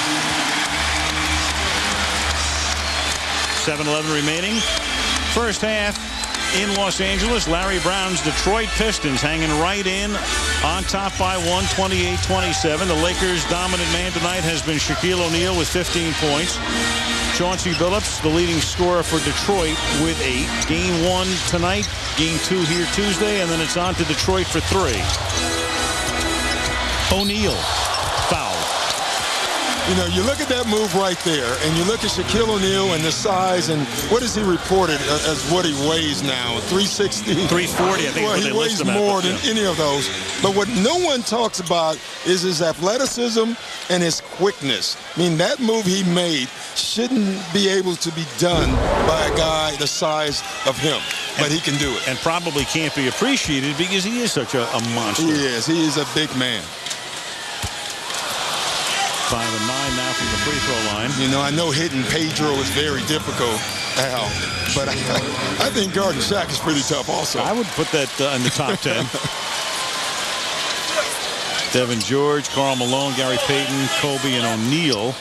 7:11 remaining. First half in Los Angeles. Larry Brown's Detroit Pistons hanging right in on top by 1, 28-27. The Lakers' dominant man tonight has been Shaquille O'Neal with 15 points. Chauncey Billups, the leading scorer for Detroit, with 8. Game 1 tonight, Game 2 here Tuesday, and then it's on to Detroit for 3. O'Neal, foul. You know, you look at that move right there, and you look at Shaquille O'Neal and the size, and what is he reported as what he weighs now? 360? 340, I think. Well, he weighs more than any of those. But what no one talks about is his athleticism and his quickness. I mean, that move he made shouldn't be able to be done by a guy the size of him, but he can do it. And probably can't be appreciated because he is such a monster. He is. He is a big man. 5 of 9 now from the free throw line. You know, I know hitting Pedro is very difficult, Al. But I think guarding Shaq is pretty tough also. I would put that in the top 10. Devin George, Karl Malone, Gary Payton, Kobe, and O'Neal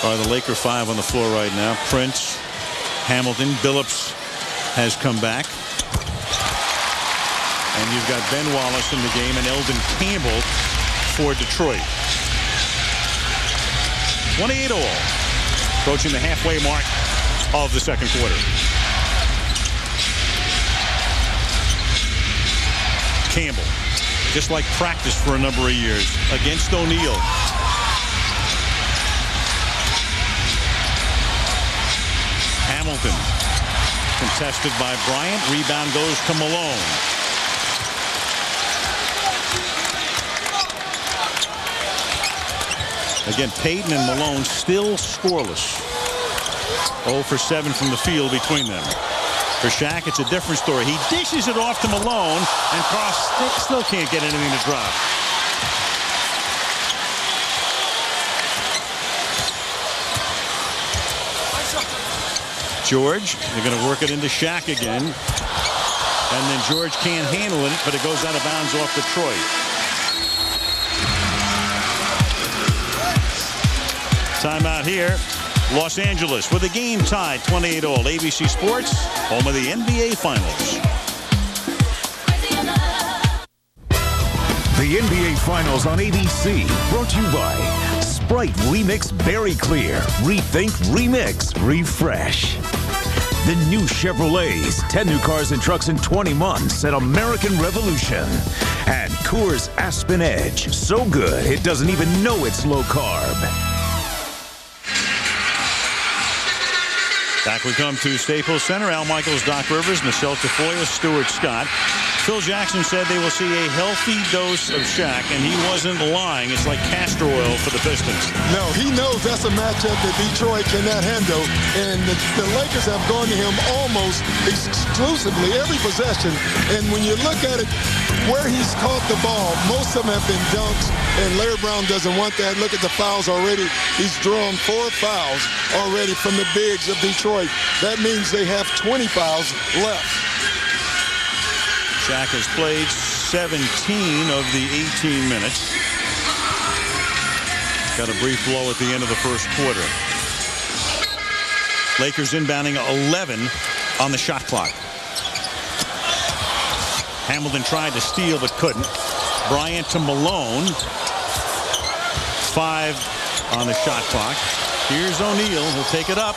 are the Laker 5 on the floor right now. Prince, Hamilton, Billups has come back. And you've got Ben Wallace in the game and Eldon Campbell for Detroit. 28 all. Approaching the halfway mark of the second quarter. Campbell, just like practice for a number of years, against O'Neal. Hamilton, contested by Bryant. Rebound goes to Malone. Again, Payton and Malone still scoreless. 0 for 7 from the field between them. For Shaq, it's a different story. He dishes it off to Malone, and Cross still can't get anything to drop. George, they're going to work it into Shaq again. And then George can't handle it, but it goes out of bounds off Detroit. Timeout here. Los Angeles with a game tied 28 all. ABC Sports, home of the NBA Finals. The NBA Finals on ABC, brought to you by Sprite Remix Berry Clear. Rethink, remix, refresh. The new Chevrolets, 10 new cars and trucks in 20 months at American Revolution. And Coors Aspen Edge, so good it doesn't even know it's low carb. Back we come to Staples Center. Al Michaels, Doc Rivers, Michelle Tafoya, Stuart Scott. Phil Jackson said they will see a healthy dose of Shaq, and he wasn't lying. It's like castor oil for the Pistons. No, he knows that's a matchup that Detroit cannot handle, and the Lakers have gone to him almost exclusively every possession. And when you look at it, where he's caught the ball, most of them have been dunks, and Larry Brown doesn't want that. Look at the fouls already. He's drawn 4 fouls already from the bigs of Detroit. That means they have 20 fouls left. Shaq has played 17 of the 18 minutes. Got a brief blow at the end of the first quarter. Lakers inbounding 11 on the shot clock. Hamilton tried to steal but couldn't. Bryant to Malone. 5 on the shot clock. Here's O'Neal. He'll take it up.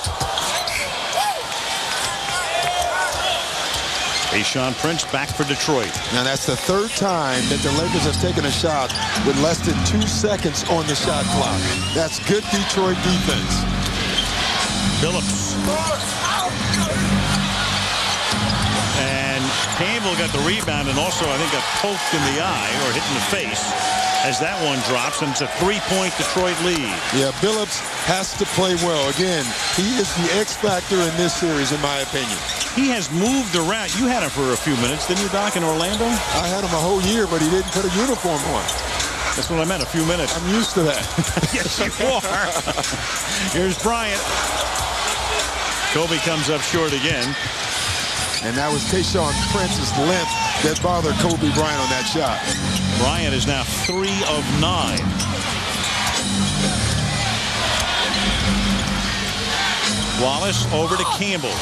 Tayshaun Prince back for Detroit. Now that's the 3rd time that the Lakers have taken a shot with less than 2 seconds on the shot clock. That's good Detroit defense. Billups. And Campbell got the rebound and also I think got poked in the eye or hit in the face as that one drops, and it's a 3-point Detroit lead. Yeah, Billups has to play well. Again, he is the X factor in this series, in my opinion. He has moved around. You had him for a few minutes, didn't you, Doc, in Orlando? I had him a whole year, but he didn't put a uniform on. That's what I meant, a few minutes. I'm used to that. Yes, you are. Here's Bryant. Kobe comes up short again. And that was Tayshaun Prince's length that bothered Kobe Bryant on that shot. Bryant is now 3 of 9. Wallace over to Campbell.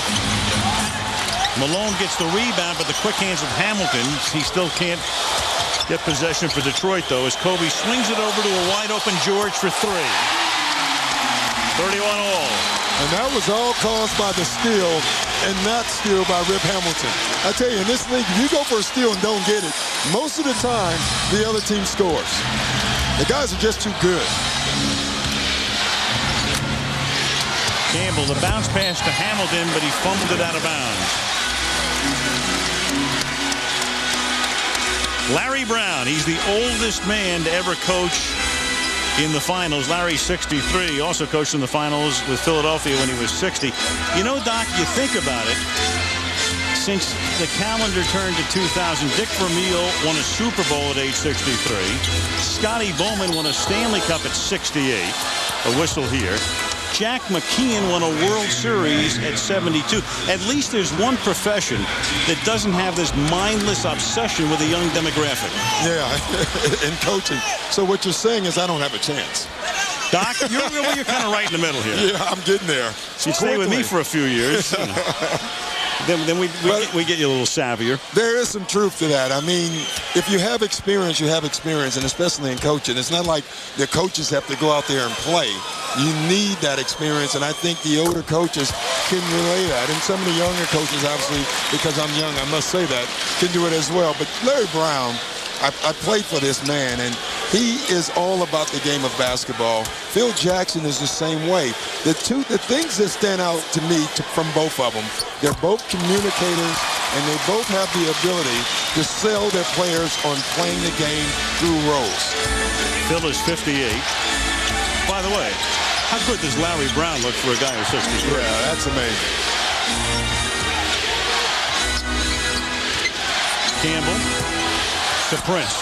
Malone gets the rebound, but the quick hands of Hamilton. He still can't get possession for Detroit, though, as Kobe swings it over to a wide-open George for 3. 31 all. And that was all caused by the steal and not steal by Rip Hamilton. I tell you, in this league, if you go for a steal and don't get it, most of the time, the other team scores. The guys are just too good. Campbell, the bounce pass to Hamilton, but he fumbled it out of bounds. Larry Brown, he's the oldest man to ever coach in the finals. Larry's 63. Also coached in the finals with Philadelphia when he was 60. You know, Doc, you think about it. Since the calendar turned to 2000, Dick Vermeil won a Super Bowl at age 63. Scotty Bowman won a Stanley Cup at 68. A whistle here. Jack McKeon won a World Series at 72. At least there's one profession that doesn't have this mindless obsession with a young demographic. Yeah, in coaching. So what you're saying is I don't have a chance. Doc, you're kind of right in the middle here. Yeah, I'm getting there. You stay with me for a few years. Then we get you a little savvier. There is some truth to that. I mean, if you have experience, you have experience, and especially in coaching. It's not like the coaches have to go out there and play. You need that experience, and I think the older coaches can relay that. And some of the younger coaches, obviously, because I'm young, I must say that, can do it as well. But Larry Brown, I played for this man, and he is all about the game of basketball. Phil Jackson is the same way. The things that stand out to me from both of them, they're both communicators, and they both have the ability to sell their players on playing the game through roles. Phil is 58. By the way, how good does Larry Brown look for a guy who's 63? Yeah, that's amazing. Campbell to Prince.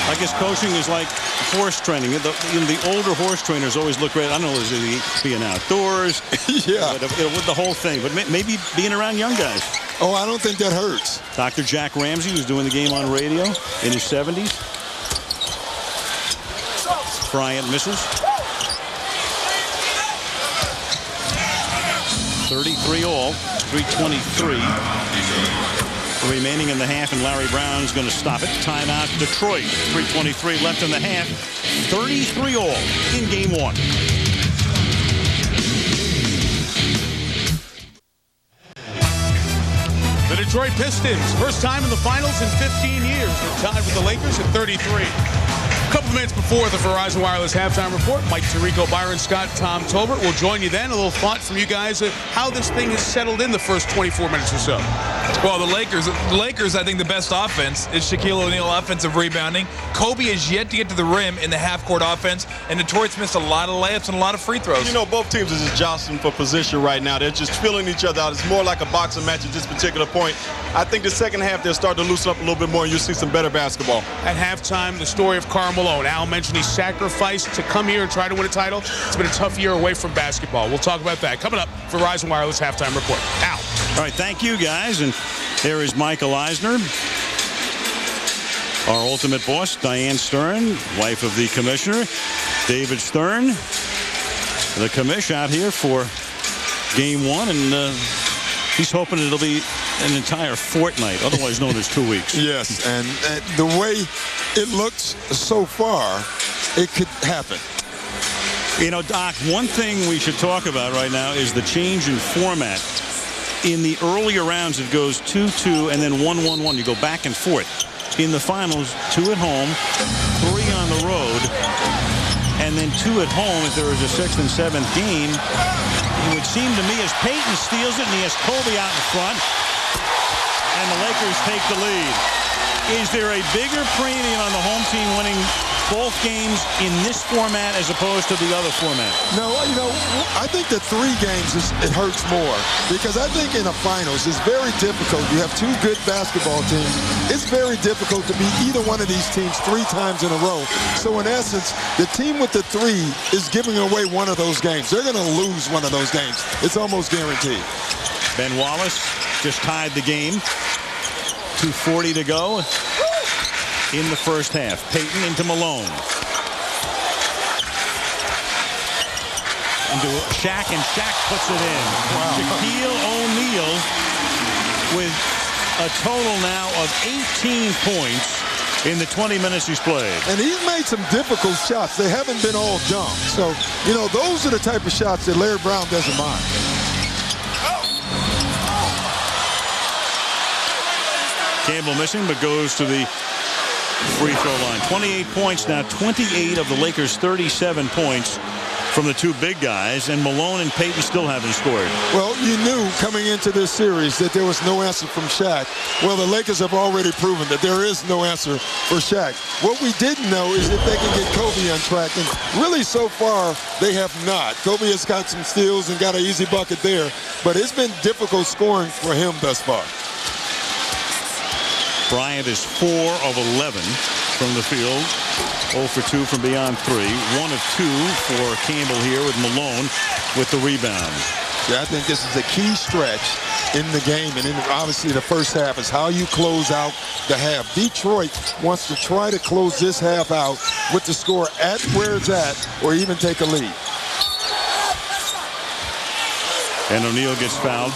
I guess coaching is like horse training. The older horse trainers always look great. I don't know, is it being outdoors? Yeah. With the whole thing. But maybe being around young guys. Oh, I don't think that hurts. Dr. Jack Ramsey was doing the game on radio in his 70s. Bryant misses. 33 all, 3:23 remaining in the half, and Larry Brown's going to stop it. Timeout, Detroit. 3:23 left in the half. 33 all in game one. The Detroit Pistons, first time in the finals in 15 years. They're tied with the Lakers at 33. A couple minutes before the Verizon Wireless halftime report, Mike Tirico, Byron Scott, Tom Tolbert will join you then. A little thought from you guys of how this thing has settled in the first 24 minutes or so. Well, the Lakers, I think the best offense is Shaquille O'Neal offensive rebounding. Kobe has yet to get to the rim in the half-court offense, and Detroit's missed a lot of layups and a lot of free throws. You know, both teams are just jostling for position right now. They're just feeling each other out. It's more like a boxing match at this particular point. I think the second half they'll start to loosen up a little bit more, and you'll see some better basketball. At halftime, the story of Karl Malone. Al mentioned he sacrificed to come here and try to win a title. It's been a tough year away from basketball. We'll talk about that coming up. Verizon Wireless halftime report. Al. All right, thank you, guys. And there is Michael Eisner, our ultimate boss, Diane Stern, wife of the commissioner, David Stern, the commish out here for game one, and he's hoping it'll be an entire fortnight, otherwise known as 2 weeks. Yes, and the way it looks so far, it could happen. You know, Doc, one thing we should talk about right now is the change in format. In the earlier rounds, it goes 2-2 and then 1-1-1. You go back and forth. In the finals, 2 at home, 3 on the road, and then 2 at home if there was a 6th and 7th game. It would seem to me as Payton steals it and he has Kobe out in front, and the Lakers take the lead. Is there a bigger premium on the home team winning both games in this format as opposed to the other format? No, you know, I think the 3 games, it hurts more because I think in the finals it's very difficult. You have 2 good basketball teams. It's very difficult to beat either one of these teams 3 times in a row. So in essence, the team with the 3 is giving away one of those games. They're going to lose one of those games. It's almost guaranteed. Ben Wallace just tied the game. 2:40 to go in the first half. Payton into Malone. Into Shaq, and Shaq puts it in. Wow. Shaquille O'Neal with a total now of 18 points in the 20 minutes he's played. And he's made some difficult shots. They haven't been all dunks. So, you know, those are the type of shots that Larry Brown doesn't mind. Campbell missing, but goes to the free throw line. 28 points now, 28 of the Lakers' 37 points from the 2 big guys, and Malone and Payton still haven't scored. Well, you knew coming into this series that there was no answer from Shaq. Well, the Lakers have already proven that there is no answer for Shaq. What we didn't know is if they can get Kobe on track, and really so far they have not. Kobe has got some steals and got an easy bucket there, but it's been difficult scoring for him thus far. Bryant is 4 of 11 from the field. 0 for 2 from beyond 3. 1 of 2 for Campbell here with Malone with the rebound. Yeah, I think this is a key stretch in the game, and obviously the first half is how you close out the half. Detroit wants to try to close this half out with the score at where it's at, or even take a lead. And O'Neal gets fouled.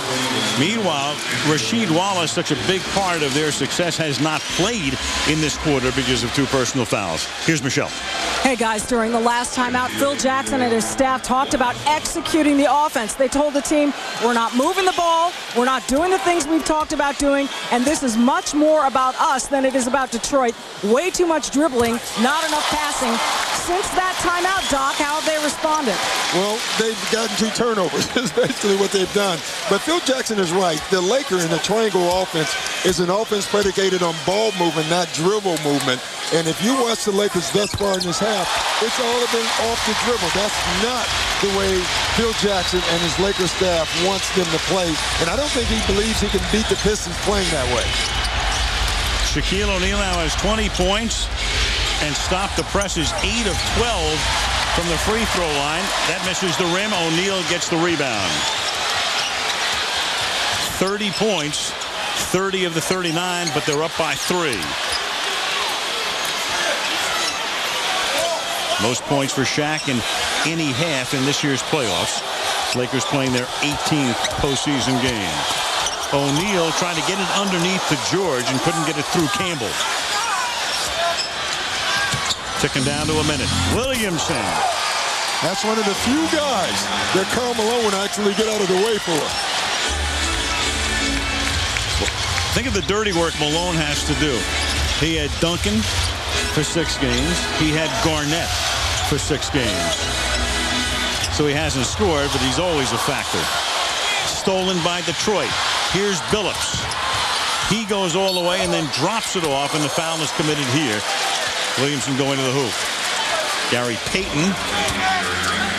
Meanwhile, Rasheed Wallace, such a big part of their success, has not played in this quarter because of 2 personal fouls. Here's Michelle. Hey, guys, during the last timeout, Phil Jackson and his staff talked about executing the offense. They told the team, we're not moving the ball, we're not doing the things we've talked about doing, and this is much more about us than it is about Detroit. Way too much dribbling, not enough passing. Since that timeout, Doc, how have they responded? Well, they've gotten 2 turnovers. That's basically what they've done. But Phil Jackson is right. The Laker in the triangle offense is an offense predicated on ball movement, not dribble movement. And if you watch the Lakers thus far in this half, it's all been off the dribble. That's not the way Phil Jackson and his Lakers staff wants them to play. And I don't think he believes he can beat the Pistons playing that way. Shaquille O'Neal now has 20 points and stopped the presses 8 of 12 from the free throw line. That misses the rim. O'Neal gets the rebound. 30 points, 30 of the 39, but they're up by 3. Most points for Shaq in any half in this year's playoffs. Lakers playing their 18th postseason game. O'Neal trying to get it underneath to George and couldn't get it through Campbell. Ticking down to a minute. Williamson. That's one of the few guys that Karl Malone would actually get out of the way for. Think of the dirty work Malone has to do. He had Duncan for 6 games. He had Garnett for 6 games. So he hasn't scored, but he's always a factor. Stolen by Detroit. Here's Billups. He goes all the way and then drops it off, and the foul is committed here. Williamson going to the hoop. Gary Payton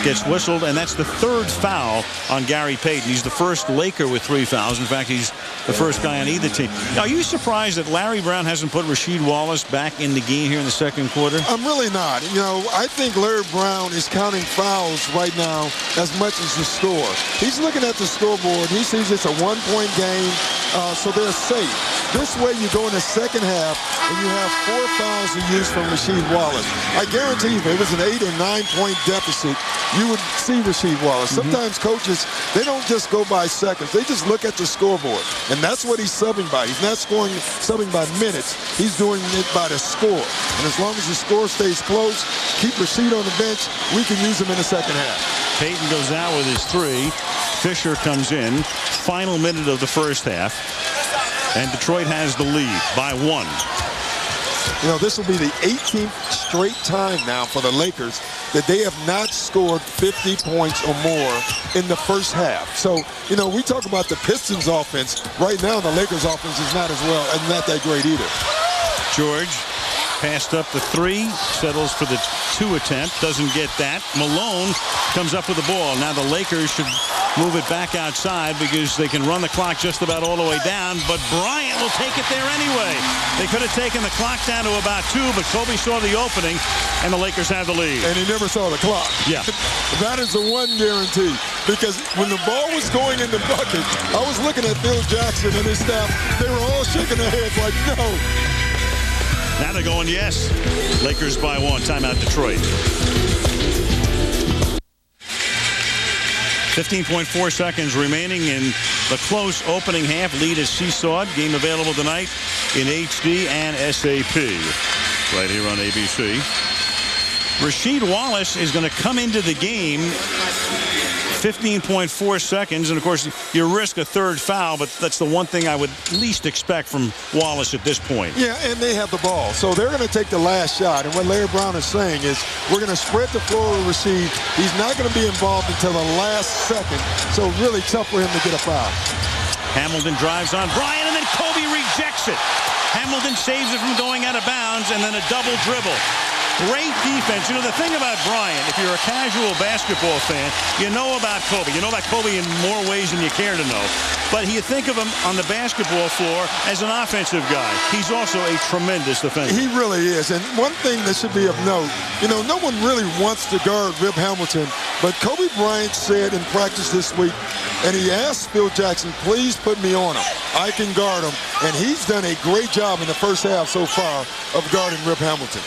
gets whistled, and that's the 3rd foul on Gary Payton. He's the first Laker with 3 fouls. In fact, he's the first guy on either team. Are you surprised that Larry Brown hasn't put Rasheed Wallace back in the game here in the second quarter? I'm really not. You know, I think Larry Brown is counting fouls right now as much as the score. He's looking at the scoreboard. He sees it's a 1-point game, so they're safe. This way you go in the second half and you have 4 fouls to use from Rasheed Wallace. I guarantee you if it was an 8 or 9 point deficit, you would see Rasheed Wallace. Sometimes coaches, they don't just go by seconds. They just look at the scoreboard. And that's what he's subbing by. He's not subbing by minutes. He's doing it by the score. And as long as the score stays close, keep Rasheed on the bench, we can use him in the second half. Payton goes out with his 3. Fisher comes in. Final minute of the first half. And Detroit has the lead by 1. You know, this will be the 18th straight time now for the Lakers that they have not scored 50 points or more in the first half. So, you know, we talk about the Pistons offense. Right now, the Lakers offense is not as well and not that great either. George passed up the 3, settles for the 2 attempt, doesn't get that. Malone comes up with the ball. Now the Lakers should move it back outside because they can run the clock just about all the way down, but Bryant will take it there anyway. They could have taken the clock down to about 2, but Kobe saw the opening, and the Lakers have the lead. And he never saw the clock. Yeah. That is the one guarantee, because when the ball was going in the bucket, I was looking at Phil Jackson and his staff. They were all shaking their heads like, no. Now they're going yes. Lakers by 1. Timeout Detroit. 15.4 seconds remaining in the close opening half. Lead is seesawed. Game available tonight in HD and SAP. Right here on ABC. Rasheed Wallace is going to come into the game 15.4 seconds, and of course you risk a 3rd foul, but that's the one thing I would least expect from Wallace at this point. Yeah, and they have the ball, so they're going to take the last shot. And what Larry Brown is saying is we're going to spread the floor with Rasheed. He's not going to be involved until the last second, so really tough for him to get a foul. Hamilton drives on Bryant, and then Kobe rejects it. Hamilton saves it from going out of bounds, and then a double dribble. Great defense. You know, the thing about Bryant, if you're a casual basketball fan, you know about Kobe. You know about Kobe in more ways than you care to know. But you think of him on the basketball floor as an offensive guy. He's also a tremendous defender. He really is. And one thing that should be of note, you know, no one really wants to guard Rip Hamilton, but Kobe Bryant said in practice this week, and he asked Phil Jackson, please put me on him. I can guard him. And he's done a great job in the first half so far of guarding Rip Hamilton.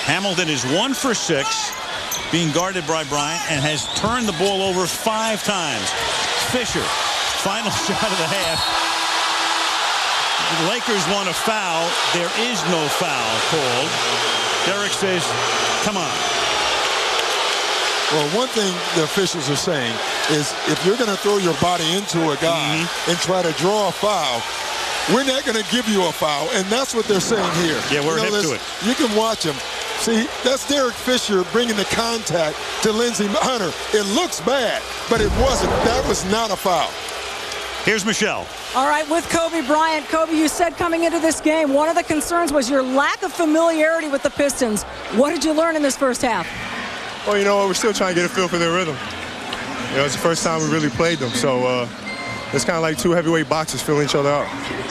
Hamilton is 1 for 6 being guarded by Bryant and has turned the ball over 5 times. Fisher, final shot of the half. The Lakers want a foul. There is no foul called. Derek says, come on. Well, one thing the officials are saying is if you're going to throw your body into a guy and try to draw a foul, we're not going to give you a foul, and that's what they're saying here. Yeah, we're hip to it. You can watch him. See, that's Derek Fisher bringing the contact to Lindsey Hunter. It looks bad, but it wasn't. That was not a foul. Here's Michelle. All right, with Kobe Bryant. Kobe, you said coming into this game, one of the concerns was your lack of familiarity with the Pistons. What did you learn in this first half? Well, you know, we're still trying to get a feel for their rhythm. You know, it's the first time we really played them, so it's kind of like two heavyweight boxers filling each other out.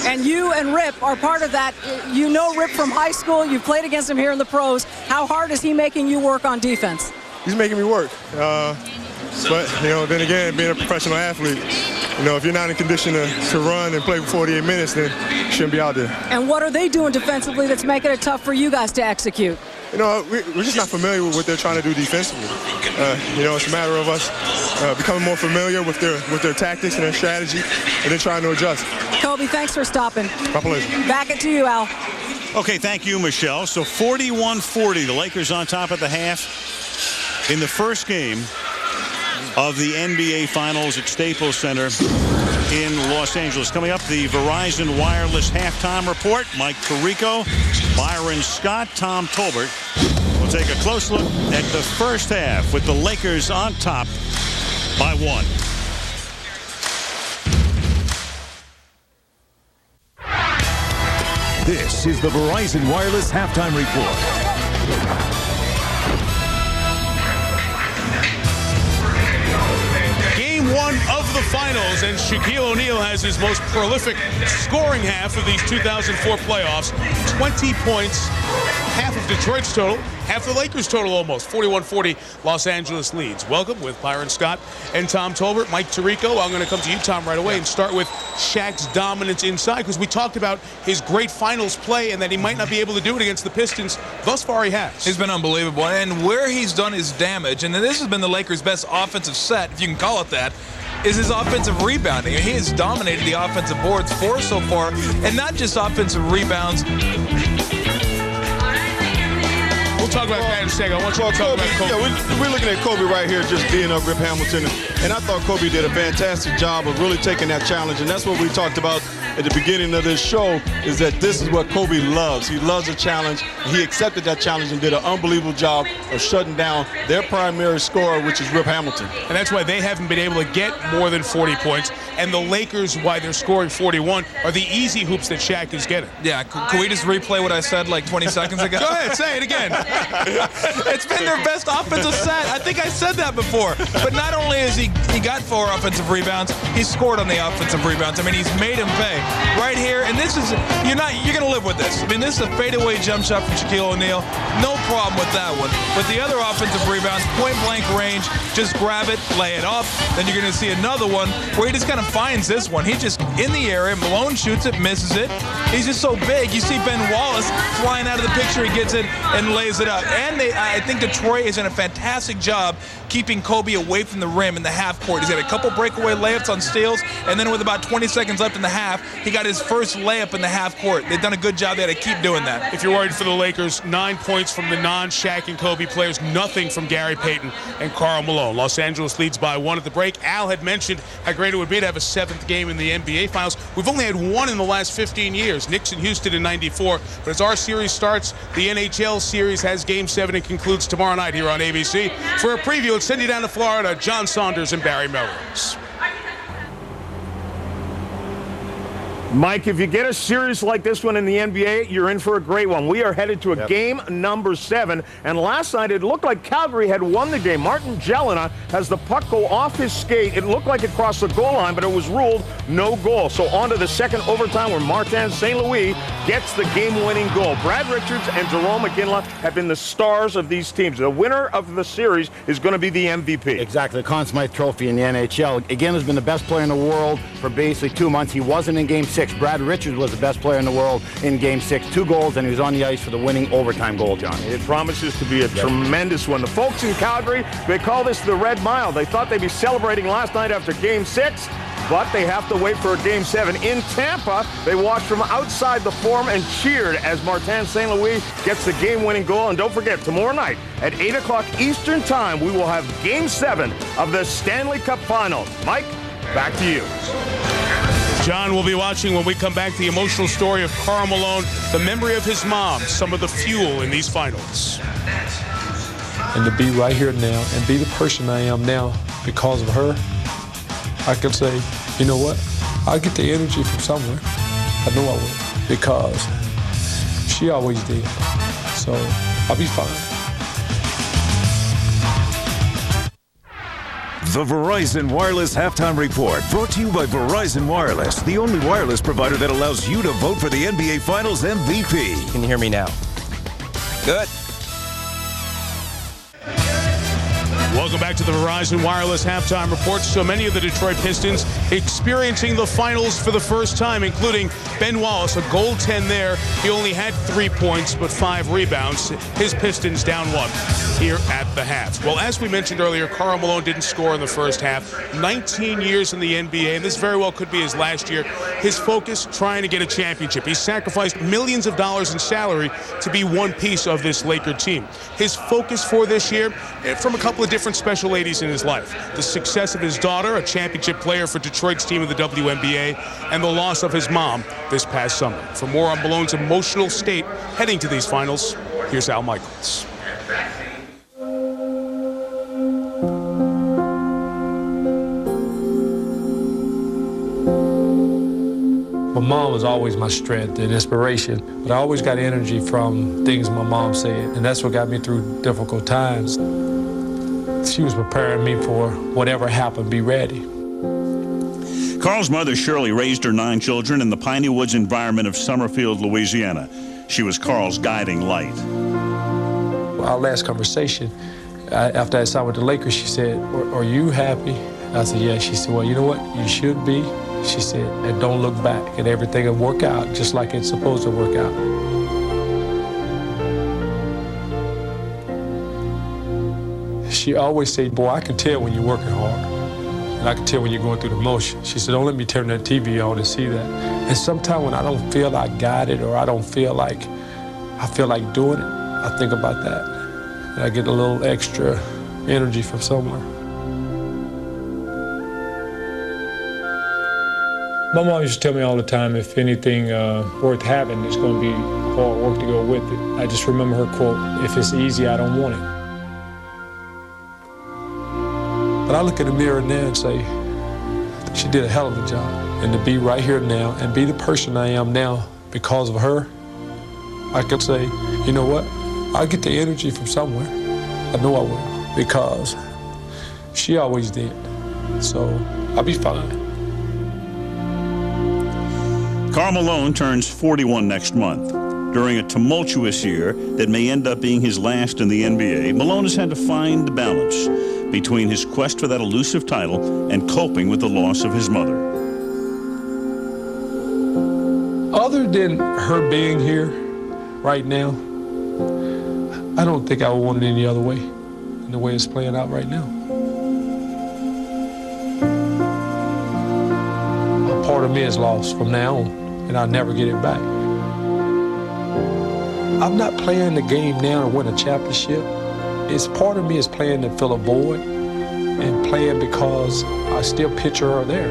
And you and Rip are part of that. You know Rip from high school. You played against him here in the pros. How hard is he making you work on defense? He's making me work. But, you know, then again, being a professional athlete, you know, if you're not in condition to run and play for 48 minutes, then you shouldn't be out there. And what are they doing defensively that's making it tough for you guys to execute? You know, we're just not familiar with what they're trying to do defensively. You know, it's a matter of us becoming more familiar with their tactics and their strategy, and then trying to adjust. Kobe, thanks for stopping. My pleasure. Back it to you, Al. Okay, thank you, Michelle. So 41-40, the Lakers on top at the half in the first game of the NBA Finals at Staples Center in Los Angeles. Coming up, the Verizon Wireless halftime report. Mike Tirico, Byron Scott, Tom Tolbert. We'll take a close look at the first half with the Lakers on top by 1. This is the Verizon Wireless halftime report. Game 1 of the finals, and Shaquille O'Neal has his most prolific scoring half of these 2004 playoffs. 20 points, half of Detroit's total, half the Lakers' total almost. 41-40, Los Angeles leads. Welcome with Byron Scott and Tom Tolbert. Mike Tirico, I'm going to come to you, Tom, right away and start with Shaq's dominance inside, because we talked about his great finals play and that he might not be able to do it against the Pistons. Thus far, he has. He's been unbelievable. And where he's done his damage, and this has been the Lakers' best offensive set, if you can call it that, is his offensive rebounding. He has dominated the offensive boards for so far, and not just offensive rebounds. We'll talk about that in a second. I want you to talk about Kobe. Yeah, we're looking at Kobe right here just being up Rip Hamilton. And I thought Kobe did a fantastic job of really taking that challenge. And that's what we talked about at the beginning of this show, is that this is what Kobe loves. He loves a challenge. He accepted that challenge and did an unbelievable job of shutting down their primary scorer, which is Rip Hamilton. And that's why they haven't been able to get more than 40 points. And the Lakers, why they're scoring 41, are the easy hoops that Shaq is getting. Yeah, can we just replay what I said like 20 seconds ago? Go ahead, say it again. It's been their best offensive set. I think I said that before. But not only has he got 4 offensive rebounds, he's scored on the offensive rebounds. I mean, he's made him pay. Right here, and this is, you're going to live with this. I mean, this is a fadeaway jump shot from Shaquille O'Neal. No problem with that one. But the other offensive rebounds, point-blank range, just grab it, lay it up. Then you're going to see another one where he just kind of finds this one. He just, in the area, Malone shoots it, misses it. He's just so big. You see Ben Wallace flying out of the picture. He gets it and lays it up. And I think Detroit has done a fantastic job keeping Kobe away from the rim in the half court. He's got a couple breakaway layups on steals, and then with about 20 seconds left in the half, he got his first layup in the half court. They've done a good job there to keep doing that. If you're worried for the Lakers, 9 points from the non-Shaq and Kobe players, nothing from Gary Payton and Karl Malone. Los Angeles leads by 1 at the break. Al had mentioned how great it would be to have a 7th game in the NBA Finals. We've only had 1 in the last 15 years. Knicks and Houston in '94. But as our series starts, the NHL series has Game 7 and concludes tomorrow night here on ABC. For a preview, let's send you down to Florida. John Saunders and Barry Melrose. Mike, if you get a series like this one in the NBA, you're in for a great one. We are headed to a game number 7. And last night, it looked like Calgary had won the game. Martin Jelena has the puck go off his skate. It looked like it crossed the goal line, but it was ruled no goal. So on to the second overtime where Martin St. Louis gets the game-winning goal. Brad Richards and Jerome McKinley have been the stars of these teams. The winner of the series is going to be the MVP. Exactly. The Conn Smythe Trophy in the NHL. Again, has been the best player in the world for basically 2 months. He wasn't in Game 6. Brad Richards was the best player in the world in Game 6. 2 goals, and he was on the ice for the winning overtime goal, John. It promises to be a tremendous one. The folks in Calgary, they call this the Red Mile. They thought they'd be celebrating last night after Game 6, but they have to wait for a Game 7. In Tampa, they watched from outside the Forum and cheered as Martin St. Louis gets the game-winning goal. And don't forget, tomorrow night at 8 o'clock Eastern Time, we will have Game 7 of the Stanley Cup Finals. Mike, back to you. John will be watching when we come back the emotional story of Karl Malone, the memory of his mom, some of the fuel in these finals. And to be right here now and be the person I am now because of her, I can say, you know what? I'll get the energy from somewhere. I know I will, because she always did. So I'll be fine. The Verizon Wireless Halftime Report, brought to you by Verizon Wireless, the only wireless provider that allows you to vote for the NBA Finals MVP. Can you hear me now? Good. Welcome back to the Verizon Wireless Halftime Report. So many of the Detroit Pistons experiencing the finals for the first time, including Ben Wallace, a goaltend there. He only had 3 points, but 5 rebounds. His Pistons down 1 here at the half. Well, as we mentioned earlier, Karl Malone didn't score in the first half. 19 years in the NBA, and this very well could be his last year. His focus, trying to get a championship. He sacrificed millions of dollars in salary to be one piece of this Laker team. His focus for this year, from a couple of different special ladies in his life. The success of his daughter, a championship player for Detroit's team in the WNBA, and the loss of his mom this past summer. For more on Malone's emotional state heading to these finals, here's Al Michaels. My mom was always my strength and inspiration, but I always got energy from things my mom said, and that's what got me through difficult times. She was preparing me for whatever happened, be ready. Karl's mother, Shirley, raised her 9 children in the Piney Woods environment of Summerfield, Louisiana. She was Karl's guiding light. Our last conversation, after I signed with the Lakers, she said, are you happy? I said, yeah. She said, well, you know what? You should be. She said, and don't look back, and everything will work out just like it's supposed to work out. She always said, boy, I can tell when you're working hard, and I can tell when you're going through the motion. She said, don't let me turn that TV on and see that. And sometimes when I don't feel I got it, or I don't feel like doing it, I think about that, and I get a little extra energy from somewhere. My mom used to tell me all the time, if anything worth having, it's going to be hard work to go with it. I just remember her quote, if it's easy, I don't want it. But I look in the mirror now and say, she did a hell of a job. And to be right here now and be the person I am now because of her, I could say, you know what? I'll get the energy from somewhere. I know I will, because she always did. So I'll be fine. Karl Malone turns 41 next month. During a tumultuous year that may end up being his last in the NBA, Malone has had to find the balance between his quest for that elusive title and coping with the loss of his mother. Other than her being here right now, I don't think I would want it any other way, in the way it's playing out right now. A part of me is lost from now on, and I'll never get it back. I'm not playing the game now to win a championship. It's part of me is playing to fill a void and playing because I still picture her there.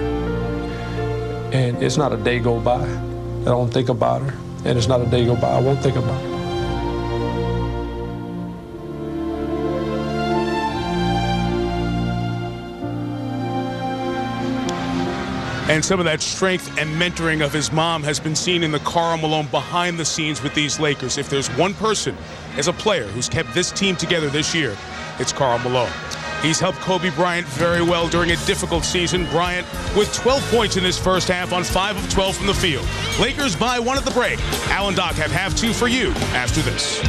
And it's not a day go by that I don't think about her, and it's not a day go by I won't think about her. And some of that strength and mentoring of his mom has been seen in the Karl Malone behind the scenes with these Lakers. If there's one person as a player who's kept this team together this year, it's Karl Malone. He's helped Kobe Bryant very well during a difficult season. Bryant with 12 points in his first half on 5 of 12 from the field. Lakers by 1 at the break. Al and Doc have half 2 for you after this.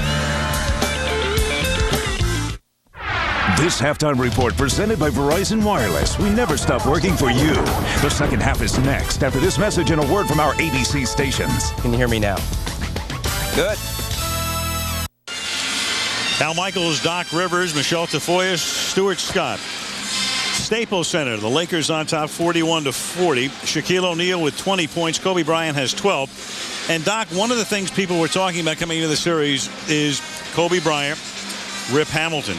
This halftime report presented by Verizon Wireless. We never stop working for you. The second half is next after this message and a word from our ABC stations. Can you hear me now? Good. Al Michaels, Doc Rivers, Michelle Tafoya, Stuart Scott. Staples Center, the Lakers on top 41-40. Shaquille O'Neal with 20 points. Kobe Bryant has 12. And Doc, one of the things people were talking about coming into the series is Kobe Bryant, Rip Hamilton.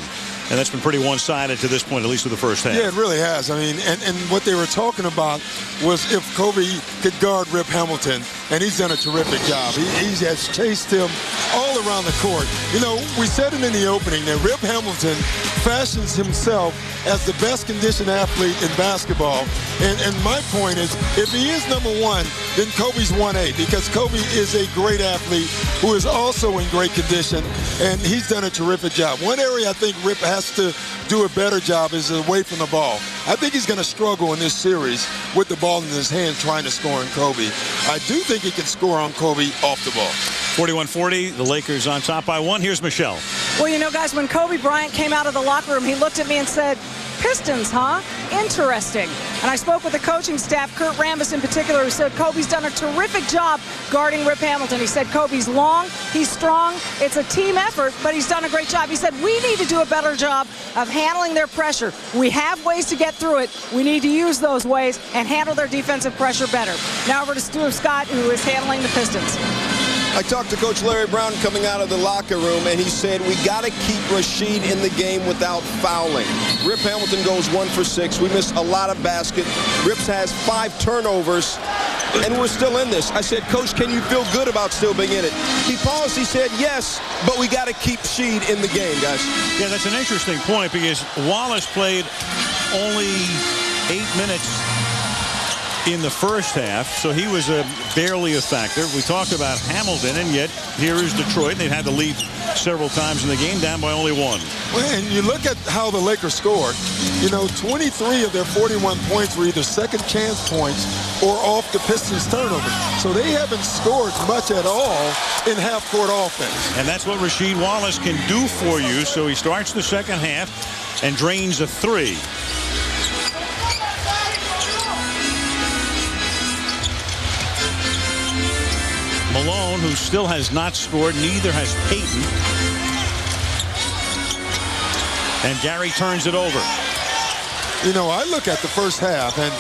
And that's been pretty one-sided to this point, at least for the first half. Yeah, it really has. I mean, and what they were talking about was if Kobe could guard Rip Hamilton, and he's done a terrific job. He has chased him all around the court. You know, we said it in the opening that Rip Hamilton fashions himself as the best conditioned athlete in basketball. And my point is, if he is number one, then Kobe's 1A, because Kobe is a great athlete who is also in great condition, and he's done a terrific job. One area I think Rip has to do a better job is away from the ball. I think he's going to struggle in this series with the ball in his hand trying to score on Kobe. I do think he can score on Kobe off the ball. 41-40, the Lakers on top by 1. Here's Michelle. Well, you know, guys, when Kobe Bryant came out of the locker room, he looked at me and said, Pistons, huh? Interesting. And I spoke with the coaching staff, Kurt Rambis in particular, who said Kobe's done a terrific job guarding Rip Hamilton. He said Kobe's long, he's strong, it's a team effort, but he's done a great job. He said we need to do a better job of handling their pressure. We have ways to get through it. We need to use those ways and handle their defensive pressure better. Now over to Stuart Scott, who is handling the Pistons. I talked to Coach Larry Brown coming out of the locker room, and he said, we got to keep Rasheed in the game without fouling. Rip Hamilton goes 1 for 6. We missed a lot of baskets. Rips has 5 turnovers, and we're still in this. I said, Coach, can you feel good about still being in it? He paused. He said, yes, but we got to keep Sheed in the game, guys. Yeah, that's an interesting point because Wallace played only 8 minutes in the first half, so he was barely a factor. We talked about Hamilton, and yet here is Detroit. They've had to lead several times in the game, down by only 1. Well, and you look at how the Lakers scored. You know, 23 of their 41 points were either second chance points or off the Pistons turnover. So they haven't scored much at all in half-court offense. And that's what Rasheed Wallace can do for you. So he starts the second half and drains a 3. Malone, who still has not scored, neither has Payton. And Gary turns it over. You know, I look at the first half, and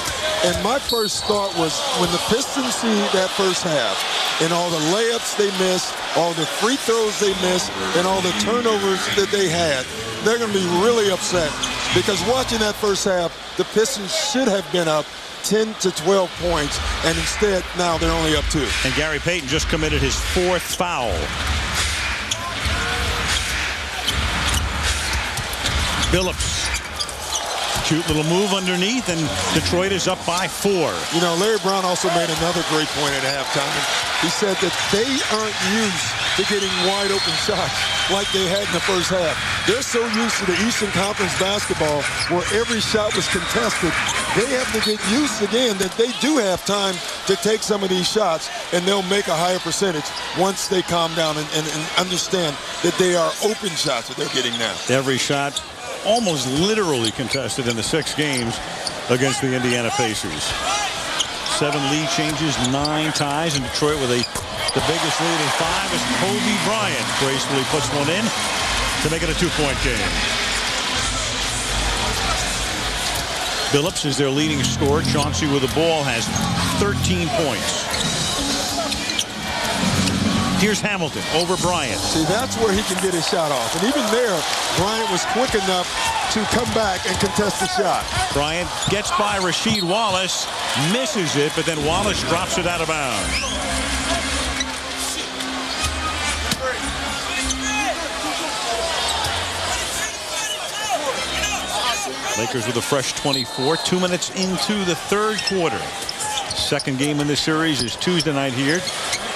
my first thought was when the Pistons see that first half and all the layups they missed, all the free throws they missed, and all the turnovers that they had, they're going to be really upset. Because watching that first half, the Pistons should have been up 10 to 12 points, and instead now they're only up 2. And Gary Payton just committed his 4th foul. Billups. Cute little move underneath, and Detroit is up by 4. You know, Larry Brown also made another great point at halftime. He said that they aren't used to getting wide open shots like they had in the first half. They're so used to the Eastern Conference basketball where every shot was contested. They have to get used again that they do have time to take some of these shots, and they'll make a higher percentage once they calm down and understand that they are open shots that they're getting now. Every shot almost literally contested in the 6 games against the Indiana Pacers. 7 lead changes, 9 ties, and Detroit with the biggest lead in 5 as Kobe Bryant gracefully puts one in to make it a 2-point game. Billups is their leading scorer. Chauncey with the ball has 13 points. Here's Hamilton over Bryant. See, that's where he can get his shot off. And even there, Bryant was quick enough to come back and contest the shot. Bryant gets by Rasheed Wallace, misses it, but then Wallace drops it out of bounds. Lakers with a fresh 24, 2 minutes into the third quarter. Second game in this series is Tuesday night here.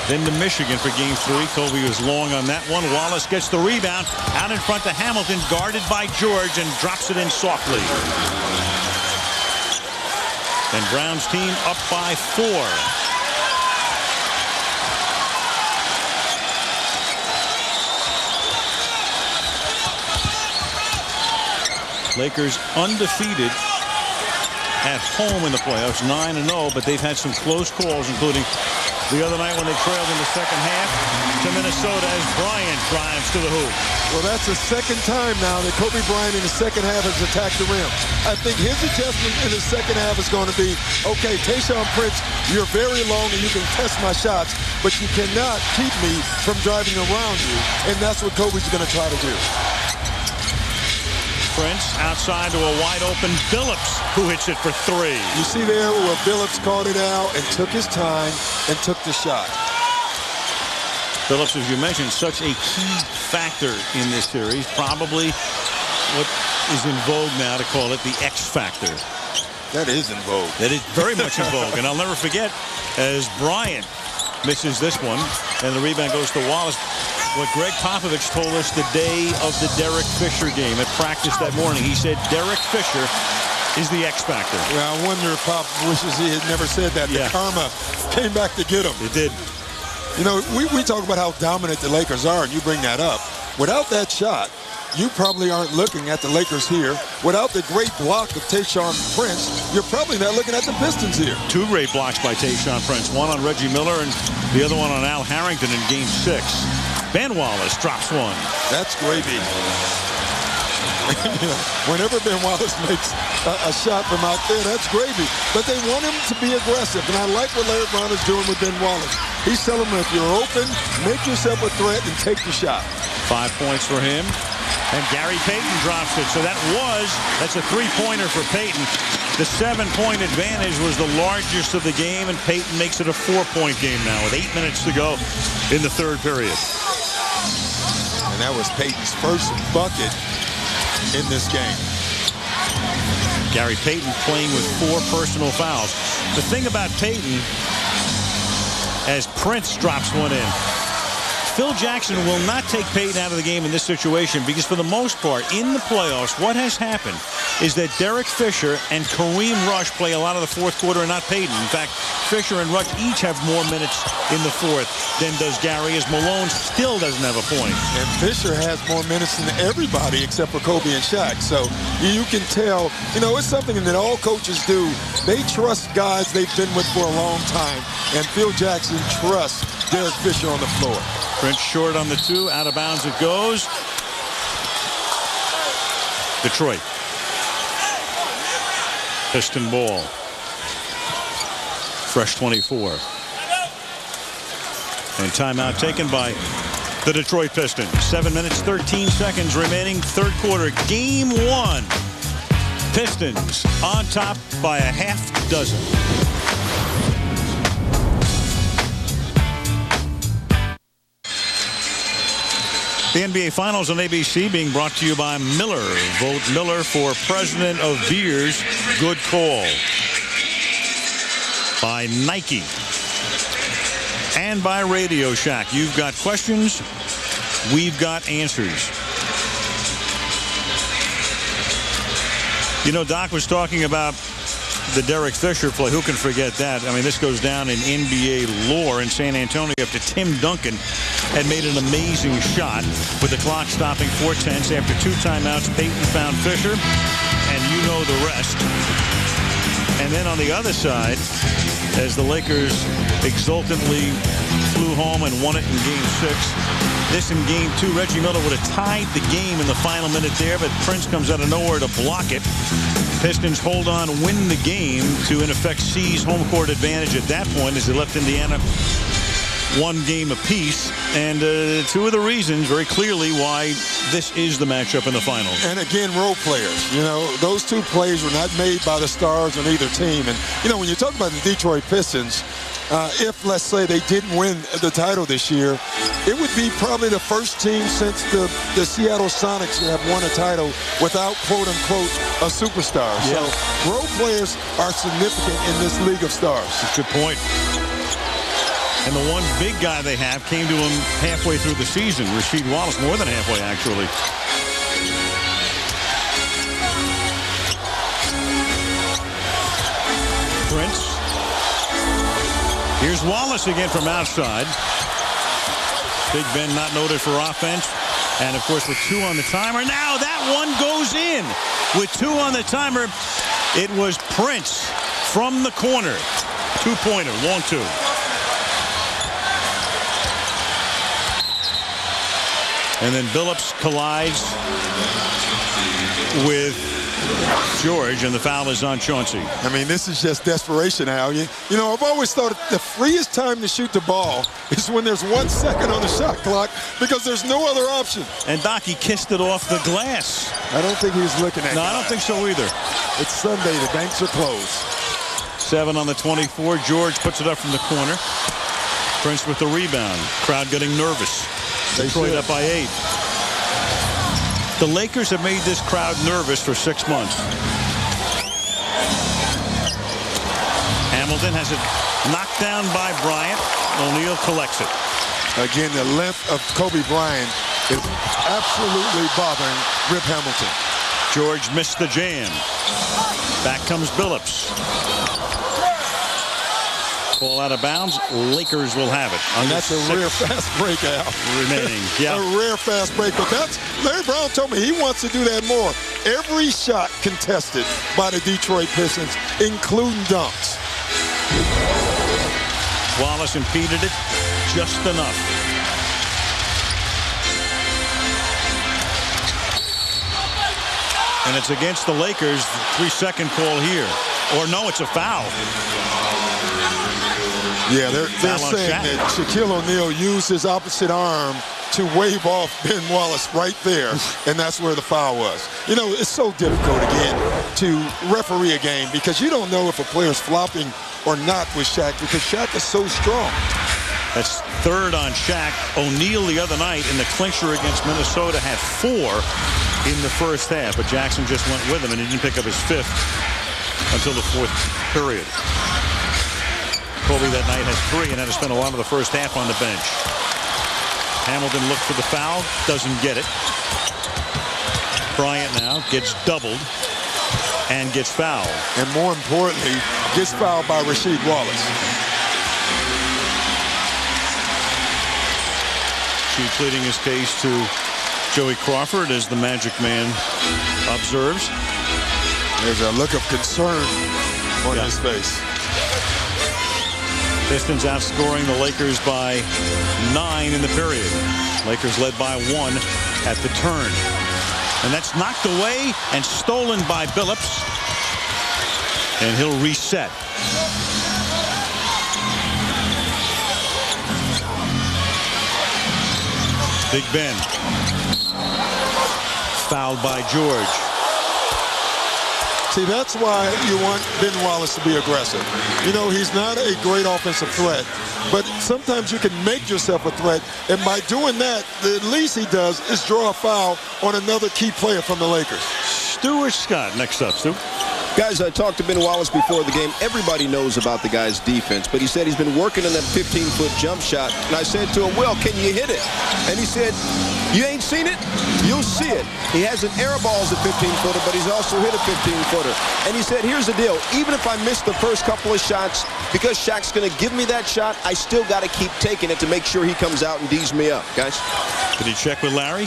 Then to Michigan for game 3. Kobe was long on that one. Wallace gets the rebound out in front to Hamilton, guarded by George, and drops it in softly. And Brown's team up by 4. Lakers undefeated at home in the playoffs, 9-0, but they've had some close calls, including the other night when they trailed in the second half to Minnesota as Bryant drives to the hoop. Well, that's the second time now that Kobe Bryant in the second half has attacked the rim. I think his adjustment in the second half is going to be, okay, Tayshaun Prince, you're very long and you can test my shots, but you cannot keep me from driving around you, and that's what Kobe's going to try to do. Prince outside to a wide-open Billups, who hits it for 3. You see there where Billups caught it out and took his time and took the shot. Billups, as you mentioned, such a key factor in this series. Probably what is in vogue now to call it the X factor. That is in vogue. That is very much in vogue. And I'll never forget, as Bryant misses this one, and the rebound goes to Wallace, what Greg Popovich told us the day of the Derek Fisher game at practice that morning. He said Derek Fisher is the X factor. Well, I wonder if Pop wishes he had never said that. The karma came back to get him. It did. You know, we talk about how dominant the Lakers are, and you bring that up. Without that shot, you probably aren't looking at the Lakers here. Without the great block of Tayshaun Prince, you're probably not looking at the Pistons here. 2 great blocks by Tayshaun Prince. One on Reggie Miller and the other one on Al Harrington in game 6. Ben Wallace drops one. That's gravy. Whenever Ben Wallace makes a shot from out there, that's gravy. But they want him to be aggressive, and I like what Larry Brown is doing with Ben Wallace. He's telling him if you're open, make yourself a threat and take the shot. 5 points for him. And Gary Payton drops it. So that's a 3-pointer for Payton. The 7-point advantage was the largest of the game, and Payton makes it a 4-point game now with 8 minutes to go in the 3rd period. And that was Payton's first bucket in this game. Gary Payton playing with 4 personal fouls. The thing about Payton, as Prince drops one in, Phil Jackson will not take Payton out of the game in this situation because for the most part in the playoffs what has happened is that Derek Fisher and Kareem Rush play a lot of the 4th quarter and not Payton. In fact, Fisher and Rush each have more minutes in the 4th than does Gary, as Malone still doesn't have a point. And Fisher has more minutes than everybody except for Kobe and Shaq. So you can tell, you know, it's something that all coaches do. They trust guys they've been with for a long time, and Phil Jackson trusts Derek Fisher on the floor. Prince short on the 2. Out of bounds it goes. Detroit. Piston ball. Fresh 24. And timeout taken by the Detroit Pistons. 7 minutes, 13 seconds remaining. 3rd quarter. Game 1. Pistons on top by a half dozen. The NBA Finals on ABC being brought to you by Miller. Vote Miller for President of Beers. Good call. By Nike. And by Radio Shack. You've got questions. We've got answers. You know, Doc was talking about the Derek Fisher play. Who can forget that? I mean, this goes down in NBA lore in San Antonio after Tim Duncan had made an amazing shot with the clock stopping 4:10 after 2 timeouts. Payton found Fisher, and you know the rest. And then on the other side, as the Lakers exultantly flew home and won it in Game 6, this in Game 2, Reggie Miller would have tied the game in the final minute there, but Prince comes out of nowhere to block it. Pistons hold on, win the game to, in effect, seize home court advantage at that point as they left Indiana one game apiece, and two of the reasons very clearly why this is the matchup in the finals. And again, role players. You know, those two plays were not made by the stars on either team. And, you know, when you talk about the Detroit Pistons, if, let's say, they didn't win the title this year, it would be probably the first team since the Seattle Sonics to have won a title without, quote-unquote, a superstar. Yeah. So role players are significant in this league of stars. That's a good point. And the one big guy they have came to him halfway through the season. Rasheed Wallace, more than halfway, actually. Prince. Here's Wallace again from outside. Big Ben not noted for offense. And, of course, with 2 on the timer. Now that one goes in. With 2 on the timer, it was Prince from the corner. 2-pointer, long 2. And then Billups collides with George, and the foul is on Chauncey. I mean, this is just desperation, Al. You know, I've always thought the freest time to shoot the ball is when there's 1 second on the shot clock because there's no other option. And Doc, he kissed it off the glass. I don't think he was looking at it. No, I don't think so either. It's Sunday. The banks are closed. 7 on the 24. George puts it up from the corner. Prince with the rebound. Crowd getting nervous. Detroit up by 8. The Lakers have made this crowd nervous for 6 months. Hamilton has it knocked down by Bryant. O'Neal collects it. Again, the length of Kobe Bryant is absolutely bothering Rip Hamilton. George missed the jam. Back comes Billups. Ball out of bounds. Lakers will have it. And that's a rare fast break out. Remaining. Yeah. A rare fast break. But that's, Larry Brown told me he wants to do that more. Every shot contested by the Detroit Pistons, including dunks. Wallace impeded it just enough. And it's against the Lakers. 3-second call here. Or no, it's a foul. Yeah, they're saying that Shaquille O'Neal used his opposite arm to wave off Ben Wallace right there, and that's where the foul was. You know, it's so difficult, again, to referee a game because you don't know if a player's flopping or not with Shaq because Shaq is so strong. That's 3rd on Shaq. O'Neal the other night in the clincher against Minnesota had 4 in the first half, but Jackson just went with him and he didn't pick up his 5th until the 4th period. Kobe that night has 3 and had to spend a lot of the first half on the bench. Hamilton looked for the foul, doesn't get it. Bryant now gets doubled and gets fouled. And more importantly, gets fouled by Rasheed Wallace. She pleading his case to Joey Crawford as the Magic Man observes. There's a look of concern on his face. Pistons outscoring the Lakers by 9 in the period. Lakers led by 1 at the turn. And that's knocked away and stolen by Billups. And he'll reset. Big Ben. Fouled by George. See, that's why you want Ben Wallace to be aggressive. You know, he's not a great offensive threat, but sometimes you can make yourself a threat, and by doing that, the least he does is draw a foul on another key player from the Lakers. Stuart Scott next up, Stu. Guys, I talked to Ben Wallace before the game. Everybody knows about the guy's defense, but he said he's been working on that 15-foot jump shot. And I said to him, well, can you hit it? And he said, you ain't seen it? You'll see it. He hasn't air balls a 15-footer, but he's also hit a 15-footer. And he said, here's the deal. Even if I miss the first couple of shots, because Shaq's going to give me that shot, I still got to keep taking it to make sure he comes out and D's me up, guys. Did he check with Larry?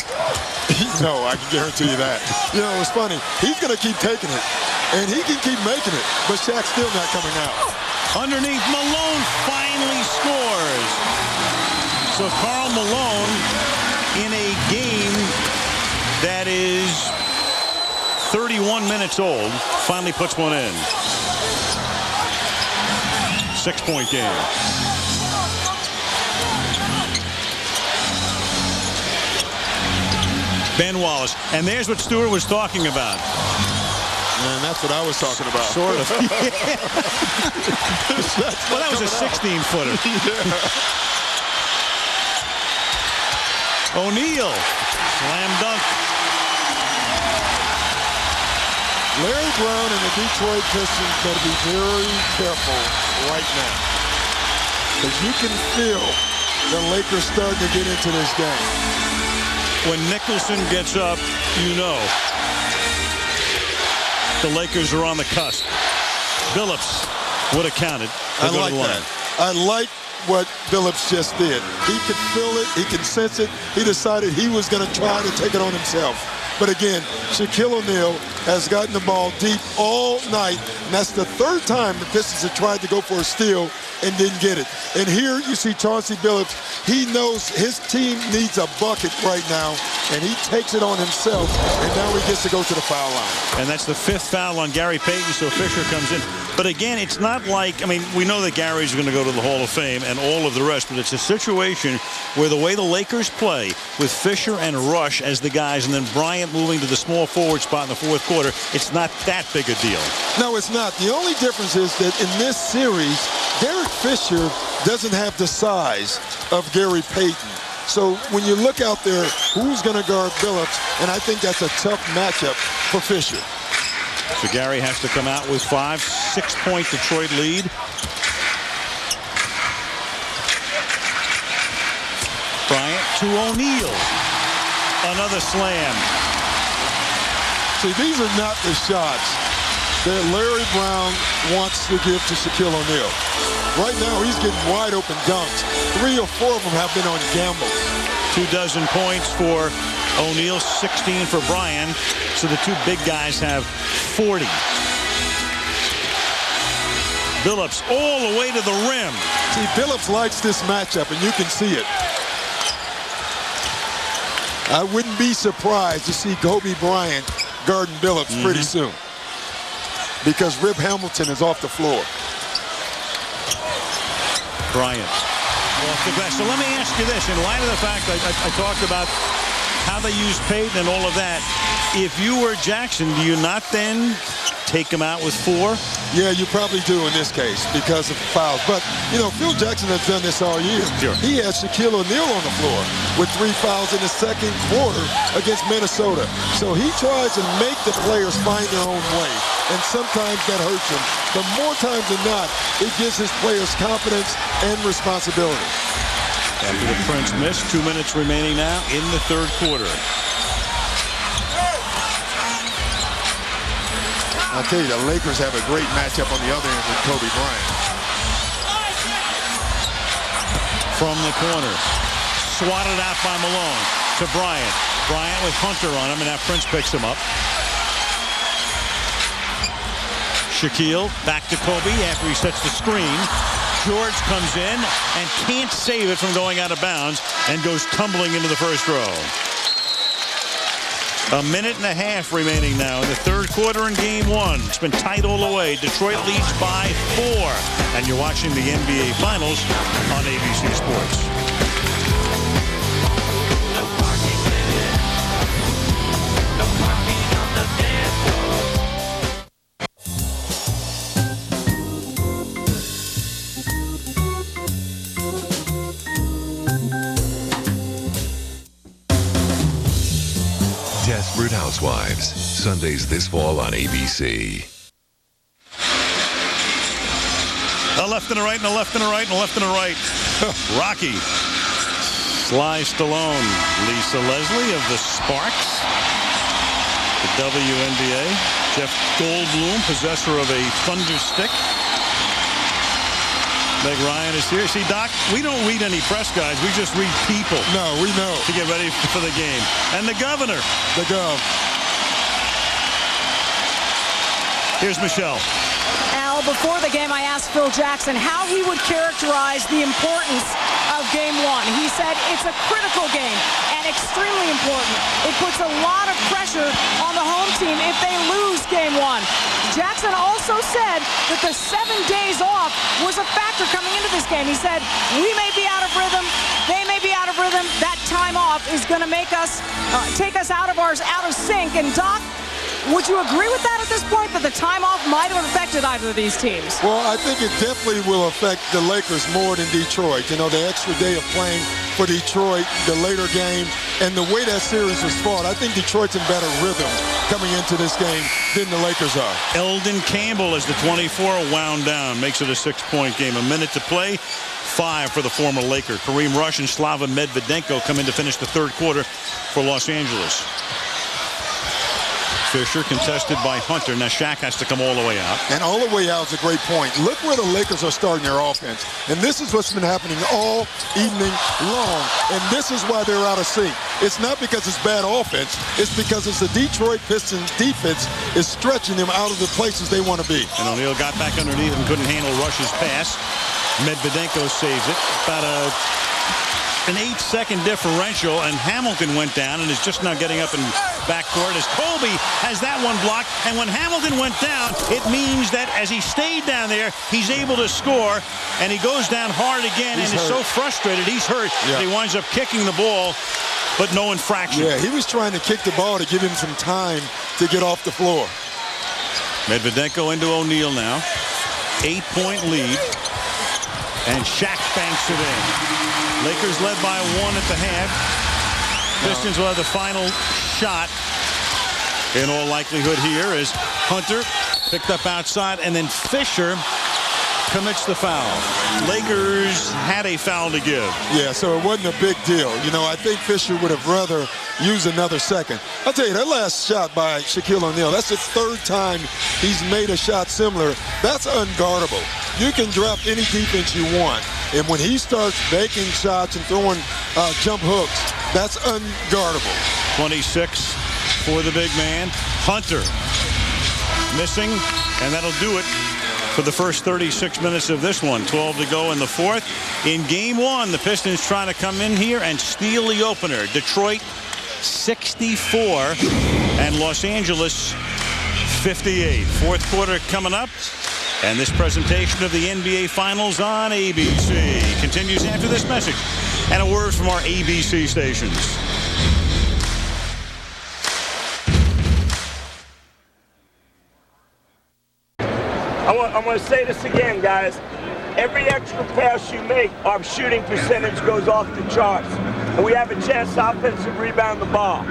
No, I can guarantee you that. You know, it's funny. He's going to keep taking it, and he can keep making it, but Shaq's still not coming out. Underneath, Malone finally scores. So Karl Malone in a game that is 31 minutes old finally puts one in. 6-point game. Ben Wallace. And there's what Stewart was talking about. Man, that's what I was talking about. Sort of. Well, that was a 16-footer. O'Neal. Slam dunk. Larry Brown and the Detroit Pistons got to be very careful right now. Because you can feel the Lakers starting to get into this game. When Nicholson gets up, you know the Lakers are on the cusp. Billups would have counted. I like that. I like what Billups just did. He could feel it. He could sense it. He decided he was going to try to take it on himself. But again, Shaquille O'Neal has gotten the ball deep all night, and that's the third time the Pistons have tried to go for a steal and didn't get it. And here you see Chauncey Billups. He knows his team needs a bucket right now, and he takes it on himself, and now he gets to go to the foul line. And that's the 5th foul on Gary Payton, so Fisher comes in. But again, it's not like, I mean, we know that Gary's going to go to the Hall of Fame and all of the rest, but it's a situation where the way the Lakers play with Fisher and Rush as the guys, and then Bryant moving to the small forward spot in the fourth quarter, it's not that big a deal. No, it's not. The only difference is that in this series, Derek Fisher doesn't have the size of Gary Payton. So when you look out there, who's going to guard Billups? And I think that's a tough matchup for Fisher. So Gary has to come out with 5, 6-point Detroit lead. Bryant to O'Neal. Another slam. See, these are not the shots that Larry Brown wants to give to Shaquille O'Neal. Right now, he's getting wide open dunks. 3 or 4 of them have been on gambles. 24 points for O'Neal, 16 for Bryant. So the two big guys have 40. Billups all the way to the rim. See, Billups likes this matchup, and you can see it. I wouldn't be surprised to see Kobe Bryant guarding Billups pretty soon, because Rip Hamilton is off the floor. Bryant off the glass. So let me ask you this. In light of the fact I talked about how they use Payton and all of that, if you were Jackson, do you not then take him out with 4? Yeah, you probably do in this case because of fouls. But, you know, Phil Jackson has done this all year. Sure. He had Shaquille O'Neal on the floor with 3 fouls in the second quarter against Minnesota. So he tries to make the players find their own way. And sometimes that hurts him. But more times than not, it gives his players confidence and responsibility. After the Prince miss, 2 minutes remaining now in the third quarter. I'll tell you, the Lakers have a great matchup on the other end with Kobe Bryant. From the corner. Swatted out by Malone to Bryant. Bryant with Hunter on him, and now Prince picks him up. Shaquille back to Kobe after he sets the screen. George comes in and can't save it from going out of bounds and goes tumbling into the first row. 1.5 minutes remaining now in the third quarter in game 1. It's been tight all the way. Detroit leads by 4. And you're watching the NBA Finals on ABC Sports. Desperate Housewives, Sundays this fall on ABC. A left and a right and a left and a right and a left and a right. Rocky. Sly Stallone. Lisa Leslie of the Sparks. The WNBA. Jeff Goldblum, possessor of a thunder stick. Meg Ryan is here. See, Doc, we don't read any press guys. We just read people. No, we know. To get ready for the game. And the governor. The gov. Here's Michelle. Al, before the game, I asked Phil Jackson how he would characterize the importance of game 1. He said it's a critical game and extremely important. It puts a lot of pressure on the home team if they lose game 1. Jackson also said that the 7 days off was a factor coming into this game. He said, we may be out of rhythm, they may be out of rhythm. That time off is going to make us take us out of sync. And Doc, would you agree with that at this point, that the time off might have affected either of these teams? Well, I think it definitely will affect the Lakers more than Detroit. You know, the extra day of playing for Detroit, the later game, and the way that series was fought. I think Detroit's in better rhythm coming into this game than the Lakers are. Eldon Campbell, as the 24 wound down, makes it a 6-point game. A minute to play. 5 for the former Laker. Kareem Rush and Slava Medvedenko come in to finish the third quarter for Los Angeles. Fisher contested by Hunter. Now Shaq has to come all the way out. And all the way out is a great point. Look where the Lakers are starting their offense. And this is what's been happening all evening long. And this is why they're out of sync. It's not because it's bad offense. It's because it's the Detroit Pistons defense is stretching them out of the places they want to be. And O'Neal got back underneath and couldn't handle Rush's pass. Medvedenko saves it. About an 8-second differential, and Hamilton went down and is just now getting up in backcourt as Kobe has that one blocked. And when Hamilton went down, it means that as he stayed down there, he's able to score, and he goes down hard again and is so frustrated. He's hurt. Yeah. He winds up kicking the ball, but no infraction. Yeah, he was trying to kick the ball to give him some time to get off the floor. Medvedenko into O'Neal now. 8-point lead. And Shaq banks it in. Lakers led by 1 at the half. Pistons will have the final shot in all likelihood here as Hunter picked up outside, and then Fisher commits the foul. Lakers had a foul to give. Yeah, so it wasn't a big deal. You know, I think Fisher would have rather used another second. I'll tell you, that last shot by Shaquille O'Neal, that's the 3rd time he's made a shot similar. That's unguardable. You can drop any defense you want. And when he starts making shots and throwing jump hooks, that's unguardable. 26 for the big man. Hunter missing, and that'll do it for the first 36 minutes of this one. 12 to go in the fourth. In game 1, the Pistons trying to come in here and steal the opener. Detroit 64 and Los Angeles 58. Fourth quarter coming up. And this presentation of the NBA Finals on ABC continues after this message and a word from our ABC stations. I'm going to say this again, guys. Every extra pass you make, our shooting percentage goes off the charts. And we have a chance to offensive rebound the ball. All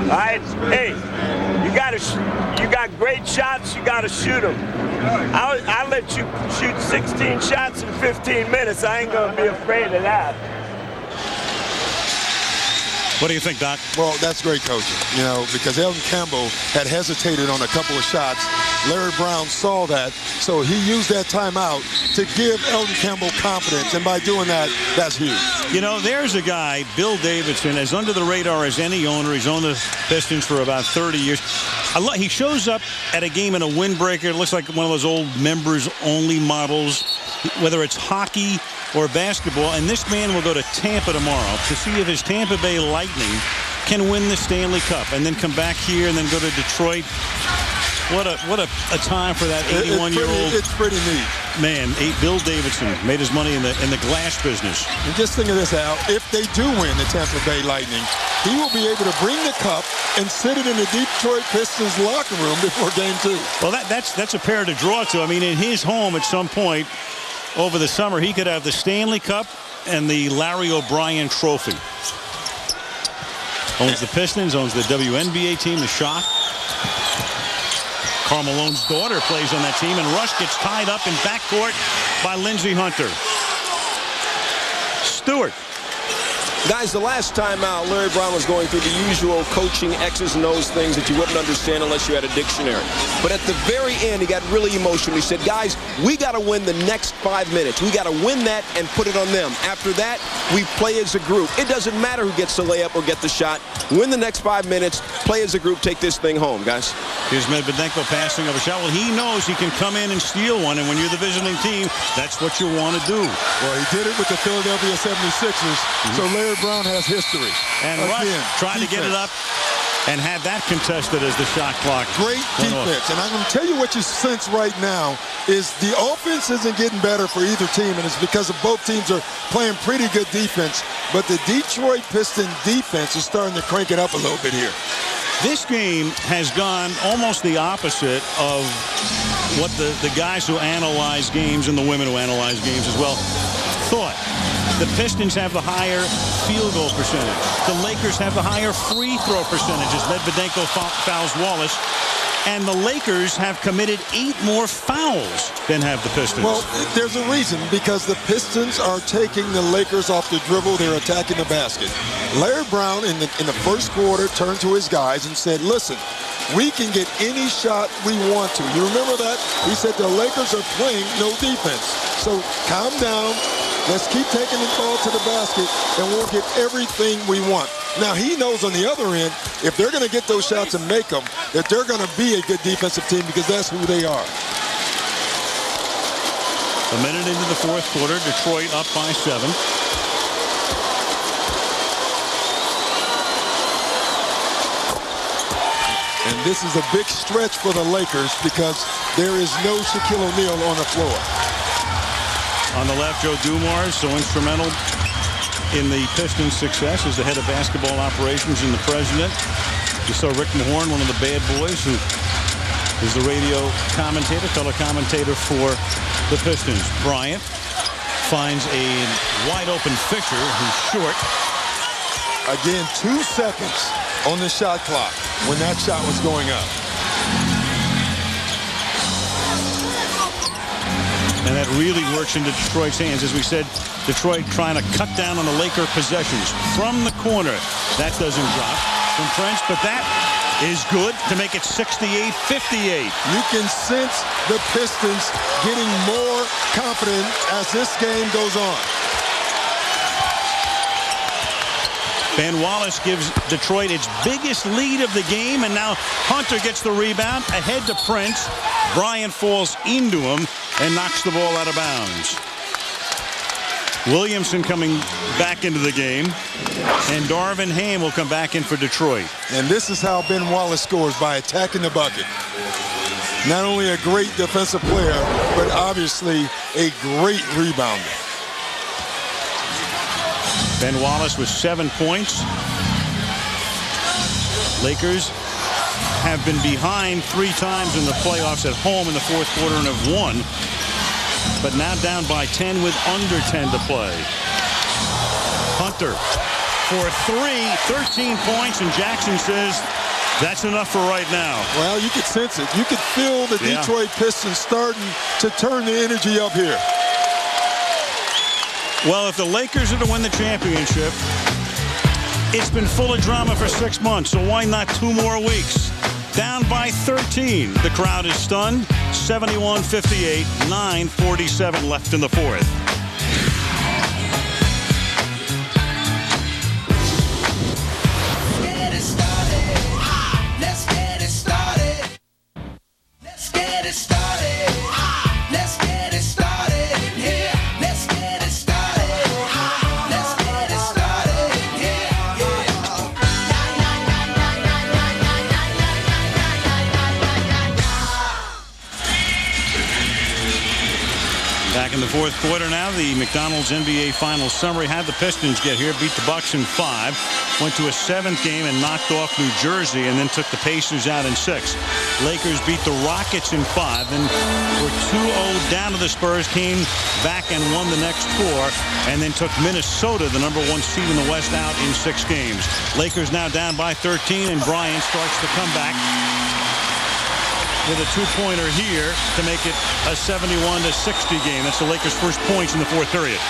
right? Hey, you got great shots, you got to shoot them. I'll let you shoot 16 shots in 15 minutes. I ain't going to be afraid of that. What do you think, Doc? Well, that's great coaching, you know, because Eldon Campbell had hesitated on a couple of shots. Larry Brown saw that, so he used that timeout to give Eldon Campbell confidence, and by doing that, that's huge. You know, there's a guy, Bill Davidson, as under the radar as any owner. He's owned the Pistons for about 30 years. He shows up at a game in a windbreaker. It looks like one of those old members-only models, whether it's hockey or basketball, and this man will go to Tampa tomorrow to see if his Tampa Bay Lightning can win the Stanley Cup and then come back here and then go to Detroit. What a time for that 81-year-old. It's pretty neat. Man, Bill Davidson made his money in the glass business. And just think of this, Al. If they do win the Tampa Bay Lightning, he will be able to bring the cup and sit it in the Detroit Pistons locker room before Game 2. Well, that's a pair to draw to. I mean, in his home at some point over the summer, he could have the Stanley Cup and the Larry O'Brien Trophy. Owns the Pistons, owns the WNBA team, the Shock. Karl Malone's daughter plays on that team, and Rush gets tied up in backcourt by Lindsey Hunter. Stewart. Guys, the last time out, Larry Brown was going through the usual coaching X's and O's things that you wouldn't understand unless you had a dictionary. But at the very end, he got really emotional. He said, guys, we got to win the next 5 minutes. We got to win that and put it on them. After that, we play as a group. It doesn't matter who gets the layup or get the shot. Win the next 5 minutes, play as a group, take this thing home, guys. Here's Medvedenko passing of a shot. Well, he knows he can come in and steal one, and when you're the visiting team, that's what you want to do. Well, he did it with the Philadelphia 76ers, so Larry Brown has history. And Rush trying to get it up and had that contested as the shot clock. Great defense. And I'm going to tell you what you sense right now is the offense isn't getting better for either team, and it's because of both teams are playing pretty good defense. But the Detroit Pistons defense is starting to crank it up a little bit here. This game has gone almost the opposite of what the guys who analyze games and the women who analyze games as well thought. The Pistons have the higher field goal percentage. The Lakers have the higher free throw percentages. Medvedenko fouls Wallace. And the Lakers have committed 8 more fouls than have the Pistons. Well, there's a reason, because the Pistons are taking the Lakers off the dribble. They're attacking the basket. Larry Brown in the first quarter turned to his guys and said, listen, we can get any shot we want to. You remember that? He said the Lakers are playing no defense. So calm down. Let's keep taking the ball to the basket, and we'll get everything we want. Now, he knows on the other end, if they're going to get those shots and make them, that they're going to be a good defensive team, because that's who they are. A minute into the fourth quarter, Detroit up by 7. And this is a big stretch for the Lakers because there is no Shaquille O'Neal on the floor. On the left, Joe Dumars, so instrumental in the Pistons' success as the head of basketball operations and the president. You saw Rick Mahorn, one of the bad boys, who is the radio commentator, color commentator for the Pistons. Bryant finds a wide-open Fisher, who's short. Again, 2 seconds on the shot clock when that shot was going up. And that really works into Detroit's hands. As we said, Detroit trying to cut down on the Laker possessions. From the corner, that doesn't drop from Prince, but that is good to make it 68-58. You can sense the Pistons getting more confident as this game goes on. Ben Wallace gives Detroit its biggest lead of the game, and now Hunter gets the rebound ahead to Prince. Bryant falls into him and knocks the ball out of bounds. Williamson coming back into the game, and Darvin Ham will come back in for Detroit. And this is how Ben Wallace scores, by attacking the bucket. Not only a great defensive player, but obviously a great rebounder. Ben Wallace with 7 points. Lakers have been behind 3 times in the playoffs at home in the fourth quarter and have won, but now down by 10 with under 10 to play. Hunter for 3, 13 points, and Jackson says that's enough for right now. Well, you could sense it. You could feel the Detroit Pistons starting to turn the energy up here. Well, if the Lakers are to win the championship, it's been full of drama for 6 months, so why not 2 more weeks? Down by 13. The crowd is stunned. 71-58, 9:47 left in the fourth. Back in the fourth quarter now, the McDonald's NBA Finals summary had the Pistons get here, beat the Bucks in 5, went to a 7th game and knocked off New Jersey, and then took the Pacers out in 6. Lakers beat the Rockets in 5, and were 2-0 down to the Spurs, came back and won the next 4, and then took Minnesota, the number 1 seed in the West, out in 6 games. Lakers now down by 13, and Bryant starts to come back with a 2-pointer here to make it a 71-60 game. That's the Lakers' first points in the fourth period.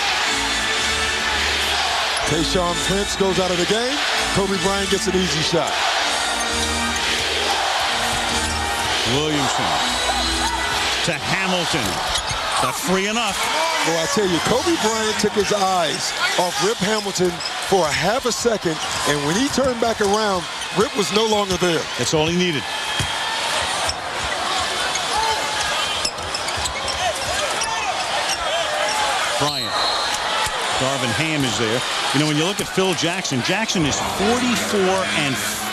Tayshaun Prince goes out of the game. Kobe Bryant gets an easy shot. Williamson to Hamilton. Not free enough. Well, I tell you, Kobe Bryant took his eyes off Rip Hamilton for a half a second, and when he turned back around, Rip was no longer there. That's all he needed. Bryant Darvin Ham is there. You know, when you look at Phil Jackson, Jackson is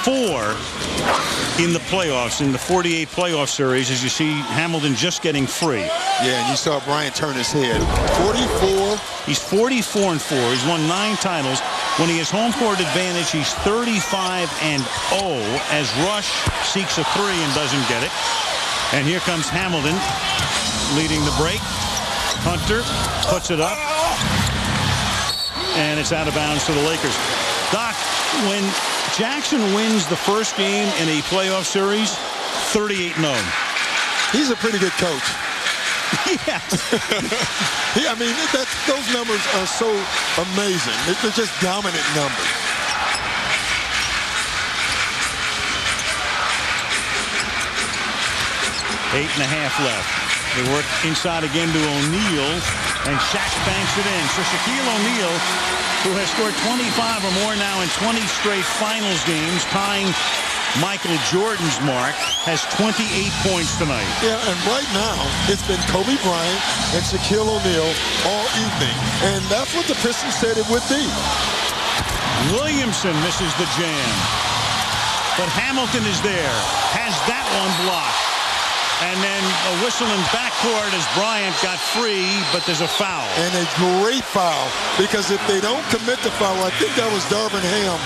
44-4 in the playoffs, in the 48 playoff series, as you see Hamilton just getting free. Yeah, and you saw Bryant turn his head. 44. He's 44-4. He's won 9 titles. When he has home court advantage, he's 35-0 as Rush seeks a 3 and doesn't get it. And here comes Hamilton leading the break. Hunter puts it up. And it's out of bounds to the Lakers. Doc, when Jackson wins the first game in a playoff series, 38-0. He's a pretty good coach. Yeah. I mean, those numbers are so amazing. They're just dominant numbers. Eight and a half left. They work inside again to O'Neal, and Shaq banks it in. So Shaquille O'Neal, who has scored 25 or more now in 20 straight finals games, tying Michael Jordan's mark, has 28 points tonight. Yeah, and right now, it's been Kobe Bryant and Shaquille O'Neal all evening. And that's what the Pistons said it would be. Williamson misses the jam. But Hamilton is there, has that one blocked. And then a whistle in backcourt as Bryant got free, but there's a foul. And a great foul, because if they don't commit the foul, I think that was Darvin Ham.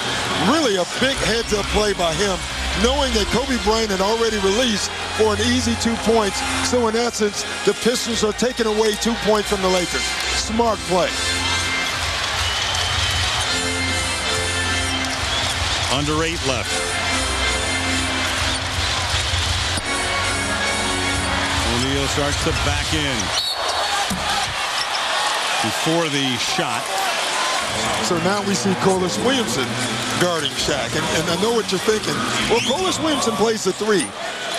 Really a big heads-up play by him, knowing that Kobe Bryant had already released for an easy 2 points. So in essence, the Pistons are taking away 2 points from the Lakers. Smart play. Under 8 left. O'Neal starts to back in before the shot. So now we see Corliss Williamson guarding Shaq. And I know what you're thinking. Well, Corliss Williamson plays the 3.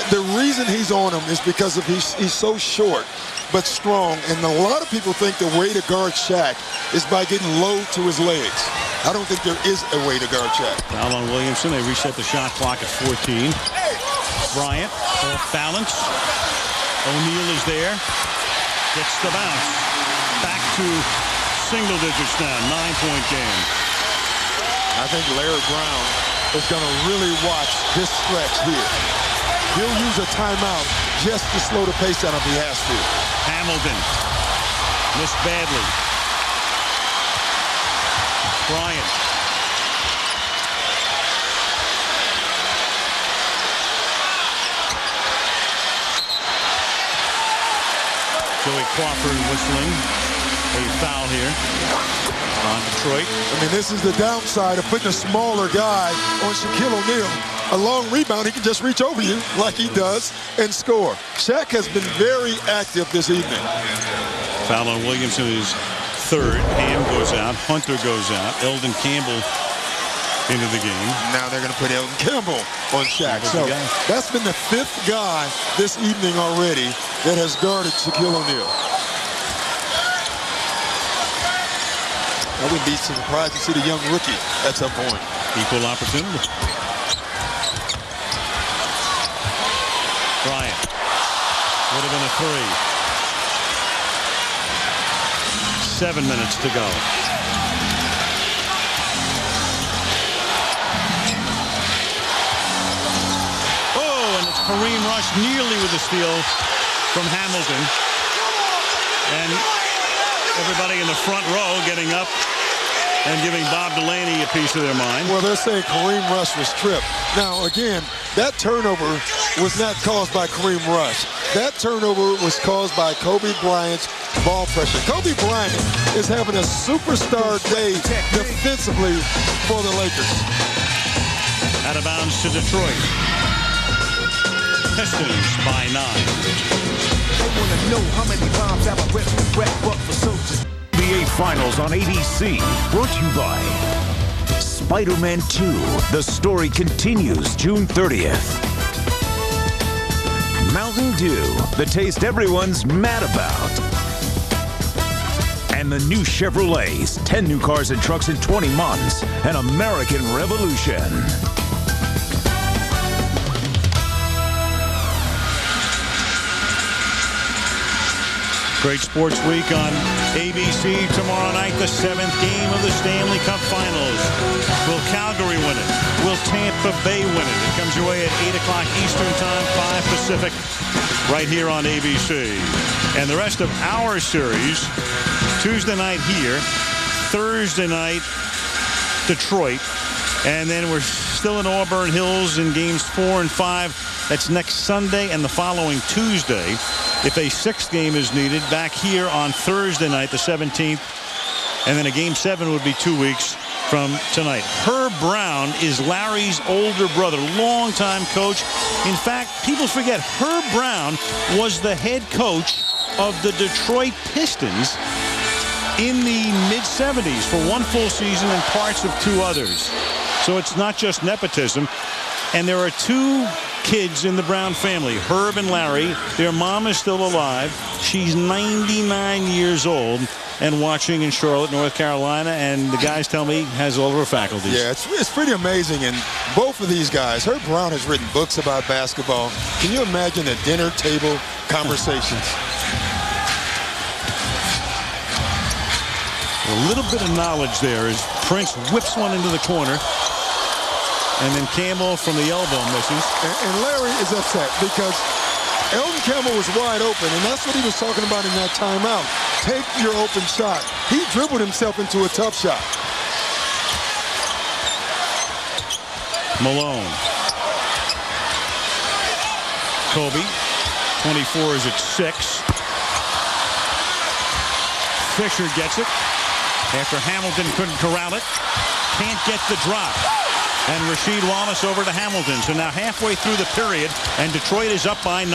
The reason he's on him is because of he's so short but strong. And a lot of people think the way to guard Shaq is by getting low to his legs. I don't think there is a way to guard Shaq. Foul on Williamson. They reset the shot clock at 14. Bryant, off balance. O'Neal is there. Gets the bounce. Back to single digits now. 9-point game. I think Larry Brown is going to really watch this stretch here. He'll use a timeout just to slow the pace down if he has to. Hamilton missed badly. Bryant. Joey Crawford whistling. A foul here on Detroit. I mean, this is the downside of putting a smaller guy on Shaquille O'Neal. A long rebound, he can just reach over you like he does and score. Shaq has been very active this evening. Foul on Williamson is 3rd. Ham goes out. Hunter goes out. Eldon Campbell into the game. Now they're going to put Eldon Campbell on Shaq. So that's been the 5th guy this evening already that has guarded Shaquille O'Neal. I wouldn't be surprised to see the young rookie at some point. Equal opportunity. Bryant. Would have been a 3. 7 minutes to go. Oh, and it's Kareem Rush nearly with a steal from Hamilton. And everybody in the front row getting up and giving Bob Delaney a piece of their mind. Well, they're saying Kareem Rush was tripped. Now, again, that turnover was not caused by Kareem Rush. That turnover was caused by Kobe Bryant's ball pressure. Kobe Bryant is having a superstar day defensively for the Lakers. Out of bounds to Detroit. Pistons by 9. They want to know how many bombs have I wrapped up for soldiers. NBA Finals on ABC, brought to you by Spider-Man 2. The story continues June 30th. Mountain Dew, the taste everyone's mad about. And the new Chevrolets, 10 new cars and trucks in 20 months. An American revolution. Great sports week on ABC. Tomorrow night, the 7th game of the Stanley Cup Finals. Will Calgary win it? Will Tampa Bay win it? It comes your way at 8 o'clock Eastern Time, 5 Pacific, right here on ABC. And the rest of our series, Tuesday night here, Thursday night, Detroit, and then we're still in Auburn Hills in games 4 and 5. That's next Sunday and the following Tuesday. If a 6th game is needed, back here on Thursday night, the 17th. And then a game 7 would be 2 weeks from tonight. Herb Brown is Larry's older brother, longtime coach. In fact, people forget Herb Brown was the head coach of the Detroit Pistons in the mid-'70s for one full season and parts of 2 others. So it's not just nepotism. And there are 2 kids in the Brown family, Herb and Larry. Their mom is still alive. She's 99 years old and watching in Charlotte, North Carolina. And the guys tell me has all of her faculties. Yeah, it's pretty amazing. And both of these guys, Herb Brown has written books about basketball. Can you imagine the dinner table conversations? A little bit of knowledge there as Prince whips one into the corner. And then Campbell from the elbow misses. And Larry is upset because Elton Campbell was wide open, and that's what he was talking about in that timeout. Take your open shot. He dribbled himself into a tough shot. Malone. Kobe. 24 is at 6. Fisher gets it after Hamilton couldn't corral it. Can't get the drop. And Rasheed Wallace over to Hamilton. So now halfway through the period, and Detroit is up by 9.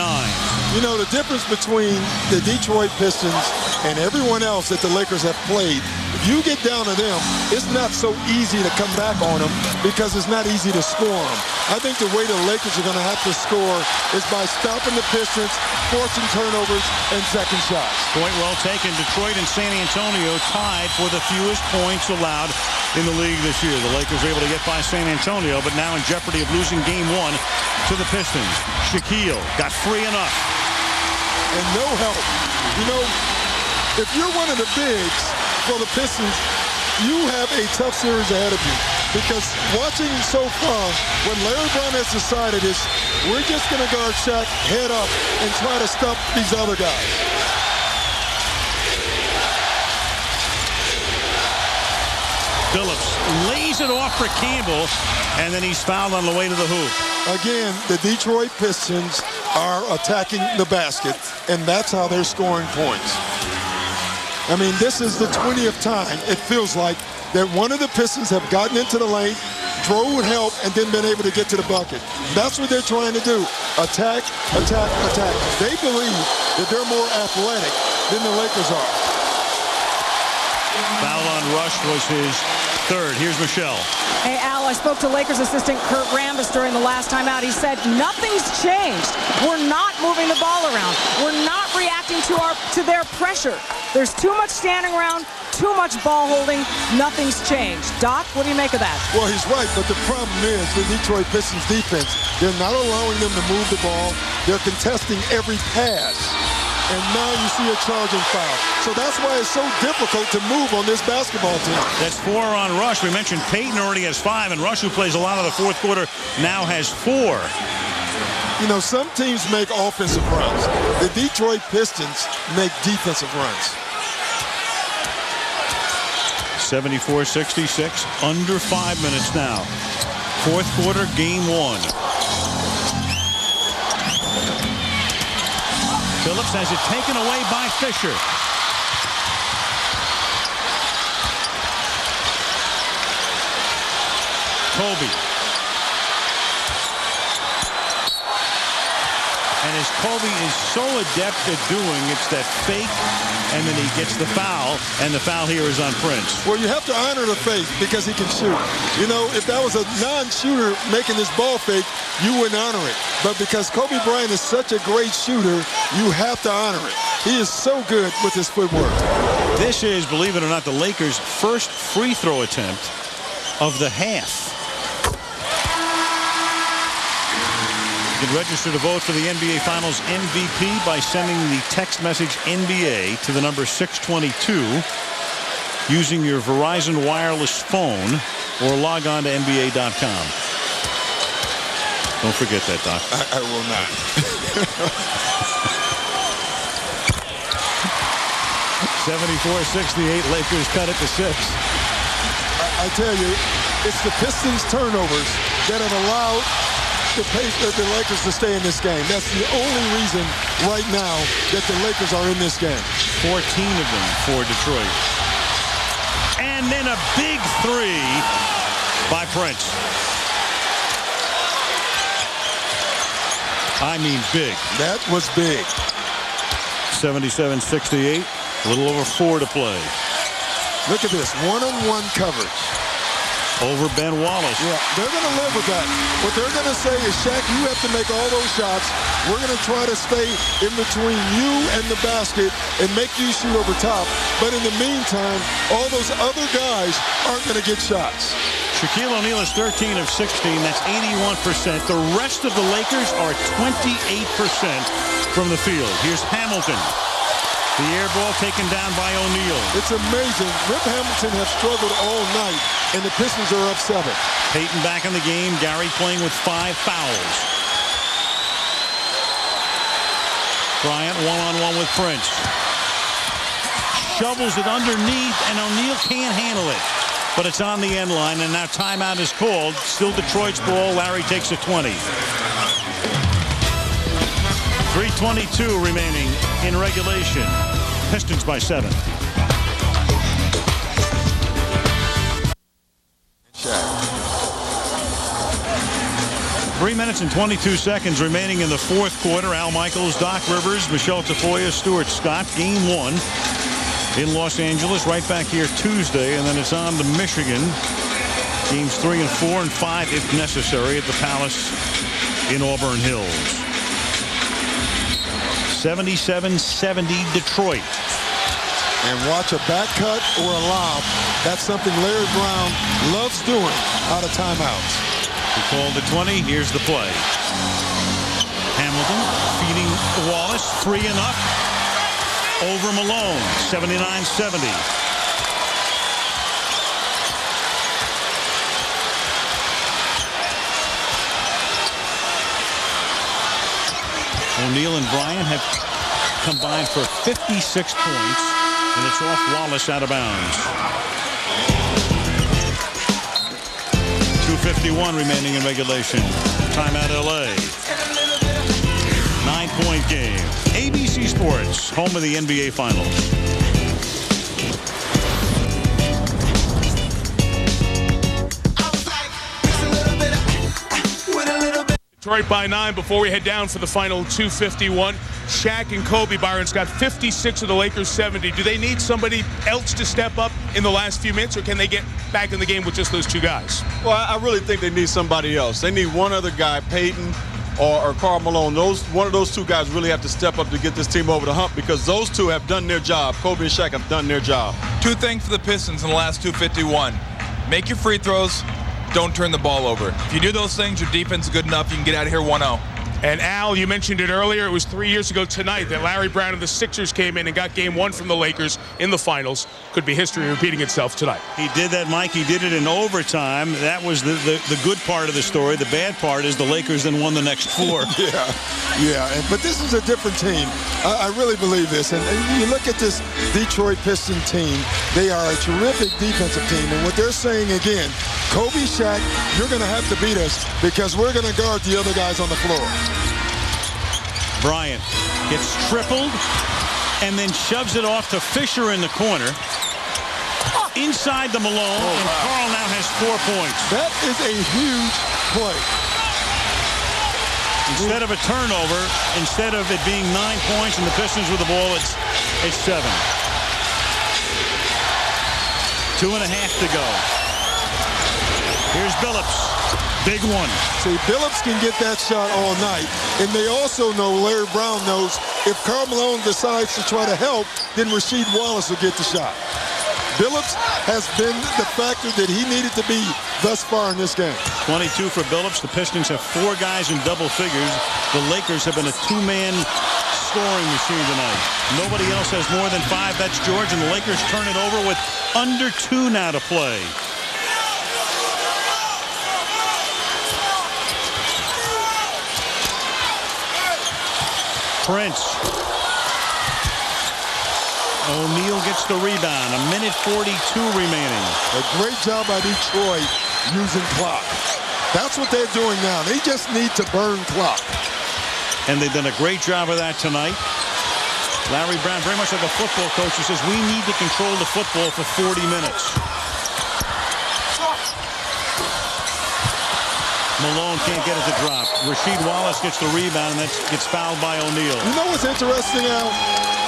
You know, the difference between the Detroit Pistons and everyone else that the Lakers have played, if you get down to them, it's not so easy to come back on them because it's not easy to score them. I think the way the Lakers are going to have to score is by stopping the Pistons, forcing turnovers, and second shots. Point well taken. Detroit and San Antonio tied for the fewest points allowed in the league this year. The Lakers were able to get by San Antonio, but now in jeopardy of losing game 1 to the Pistons. Shaquille got free enough. And no help. You know, if you're one of the bigs for the Pistons, you have a tough series ahead of you. Because watching so far, when Larry Brown has decided is, we're just going to guard Shaq head up and try to stop these other guys. Phillips lays it off for Campbell, and then he's fouled on the way to the hoop. Again, the Detroit Pistons are attacking the basket, and that's how they're scoring points. I mean, this is the 20th time, it feels like, that one of the Pistons have gotten into the lane, drove help, and then been able to get to the bucket. That's what they're trying to do. Attack, attack, attack. They believe that they're more athletic than the Lakers are. Foul on Rush was his 3rd. Here's Michelle. Hey, Al, I spoke to Lakers assistant Kurt Rambis during the last time out. He said, nothing's changed. We're not moving the ball around. We're not reacting to their pressure. There's too much standing around, too much ball holding. Nothing's changed. Doc, what do you make of that? Well, he's right, but the problem is the Detroit Pistons defense, they're not allowing them to move the ball. They're contesting every pass. And now you see a charging foul. So that's why it's so difficult to move on this basketball team. That's 4 on Rush. We mentioned Payton already has 5, and Rush, who plays a lot of the 4th quarter, now has 4. You know, some teams make offensive runs. The Detroit Pistons make defensive runs. 74-66, under 5 minutes now. 4th quarter, game 1. Phillips has it taken away by Fisher. Kobe. And as Kobe is so adept at doing, it's that fake, and then he gets the foul, and the foul here is on Prince. Well, you have to honor the fake because he can shoot. You know, if that was a non-shooter making this ball fake, you wouldn't honor it. But because Kobe Bryant is such a great shooter, you have to honor it. He is so good with his footwork. This is, believe it or not, the Lakers' first free throw attempt of the half. You can register to vote for the NBA Finals MVP by sending the text message NBA to the number 622 using your Verizon wireless phone or log on to NBA.com. Don't forget that, Doc. I will not. 74-68, Lakers cut it to 6. I tell you, it's the Pistons' turnovers that have allowed the Lakers to stay in this game. That's the only reason right now that the Lakers are in this game. 14 of them for Detroit. And then a big three by Prince. I mean big. That was big. 77-68. A little over 4 to play. Look at this. One-on-one coverage. Over Ben Wallace. Yeah, they're going to live with that. What they're going to say is, Shaq, you have to make all those shots. We're going to try to stay in between you and the basket and make you shoot over top. But in the meantime, all those other guys aren't going to get shots. Shaquille O'Neal is 13 of 16. That's 81%. The rest of the Lakers are 28% from the field. Here's Hamilton. The air ball taken down by O'Neal. It's amazing. Rip Hamilton has struggled all night, and the Pistons are up 7. Payton back in the game. Gary playing with 5 fouls. Bryant one-on-one with Prince. Shovels it underneath, and O'Neal can't handle it. But it's on the end line, and now timeout is called. Still Detroit's ball. Larry takes a 20. 3:22 remaining in regulation. Pistons by 7. 3 minutes and 22 seconds remaining in the fourth quarter. Al Michaels, Doc Rivers, Michelle Tafoya, Stuart Scott. Game 1 in Los Angeles. Right back here Tuesday, and then it's on to Michigan. Games 3 and 4 and 5 if necessary at the Palace in Auburn Hills. 77-70 Detroit. And watch a back cut or a lob. That's something Larry Brown loves doing out of timeouts. He called the 20. Here's the play. Hamilton feeding Wallace. 3 and up. Over Malone. 79-70. O'Neal and Bryant have combined for 56 points, and it's off Wallace out of bounds. 2:51 remaining in regulation. Timeout LA. 9-point game. ABC Sports, home of the NBA Finals. Detroit by 9 before we head down for the final 2:51. Shaq and Kobe. Byron Scott, 56 of the Lakers 70. Do they need somebody else to step up in the last few minutes, or can they get back in the game with just those 2 guys? Well, I really think they need somebody else. They need one other guy, Payton or Karl Malone. One of those 2 guys really have to step up to get this team over the hump, because those 2 have done their job. Kobe and Shaq have done their job. 2 things for the Pistons in the last 2:51. Make your free throws. Don't turn the ball over. If you do those things, your defense is good enough. You can get out of here 1-0. And Al, you mentioned it earlier. It was 3 years ago tonight that Larry Brown and the Sixers came in and got game 1 from the Lakers in the finals. Could be history repeating itself tonight. He did that, Mike. He did it in overtime. That was the good part of the story. The bad part is the Lakers then won the next 4. Yeah. But this is a different team. I really believe this. And you look at this Detroit Piston team. They are a terrific defensive team. And what they're saying again, Kobe, Shaq, you're going to have to beat us because we're going to guard the other guys on the floor. Bryant gets tripled and then shoves it off to Fisher in the corner. Inside the Malone, and Karl now has 4 points. That is a huge play. Instead of a turnover, instead of it being 9 points and the Pistons with the ball, it's 7. 2.5 to go. Here's Billups. Big one. See, Billups can get that shot all night. And they also know, Larry Brown knows, if Karl Malone decides to try to help, then Rasheed Wallace will get the shot. Billups has been the factor that he needed to be thus far in this game. 22 for Billups. The Pistons have 4 guys in double figures. The Lakers have been a 2-man scoring machine tonight. Nobody else has more than 5. That's George, and the Lakers turn it over with under 2 now to play. Prince. O'Neal gets the rebound. 1:42 remaining. A great job by Detroit using clock. That's what they're doing now. They just need to burn clock. And they've done a great job of that tonight. Larry Brown, very much like a football coach, he says we need to control the football for 40 minutes. Malone can't get it to drop. Rasheed Wallace gets the rebound, and that gets fouled by O'Neal. You know what's interesting, Al?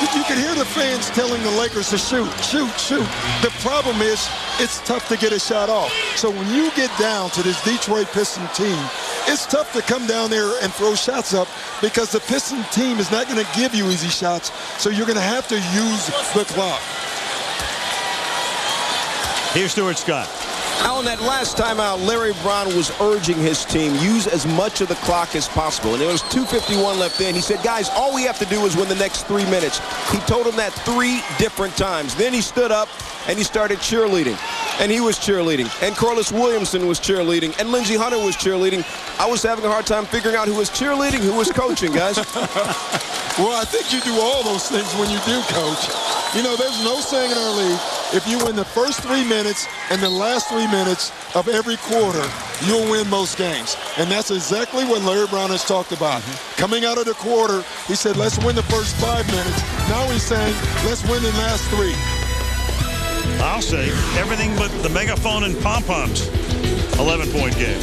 You can hear the fans telling the Lakers to shoot, shoot, shoot. The problem is it's tough to get a shot off. So when you get down to this Detroit Pistons team, it's tough to come down there and throw shots up because the Pistons team is not going to give you easy shots. So you're going to have to use the clock. Here's Stuart Scott. Alan, that last time out, Larry Brown was urging his team, use as much of the clock as possible. And there was 2:51 left in. He said, guys, all we have to do is win the next 3 minutes. He told them that 3 different times. Then he stood up and he started cheerleading. And he was cheerleading. And Corliss Williamson was cheerleading. And Lindsey Hunter was cheerleading. I was having a hard time figuring out who was cheerleading, who was coaching, guys. Well, I think you do all those things when you do, Coach. You know, there's no saying in our league, if you win the first 3 minutes and the last 3 minutes of every quarter, you'll win most games. And that's exactly what Larry Brown has talked about. Coming out of the quarter, he said, let's win the first 5 minutes. Now he's saying, let's win the last 3. I'll say everything but the megaphone and pom-poms. 11-point game.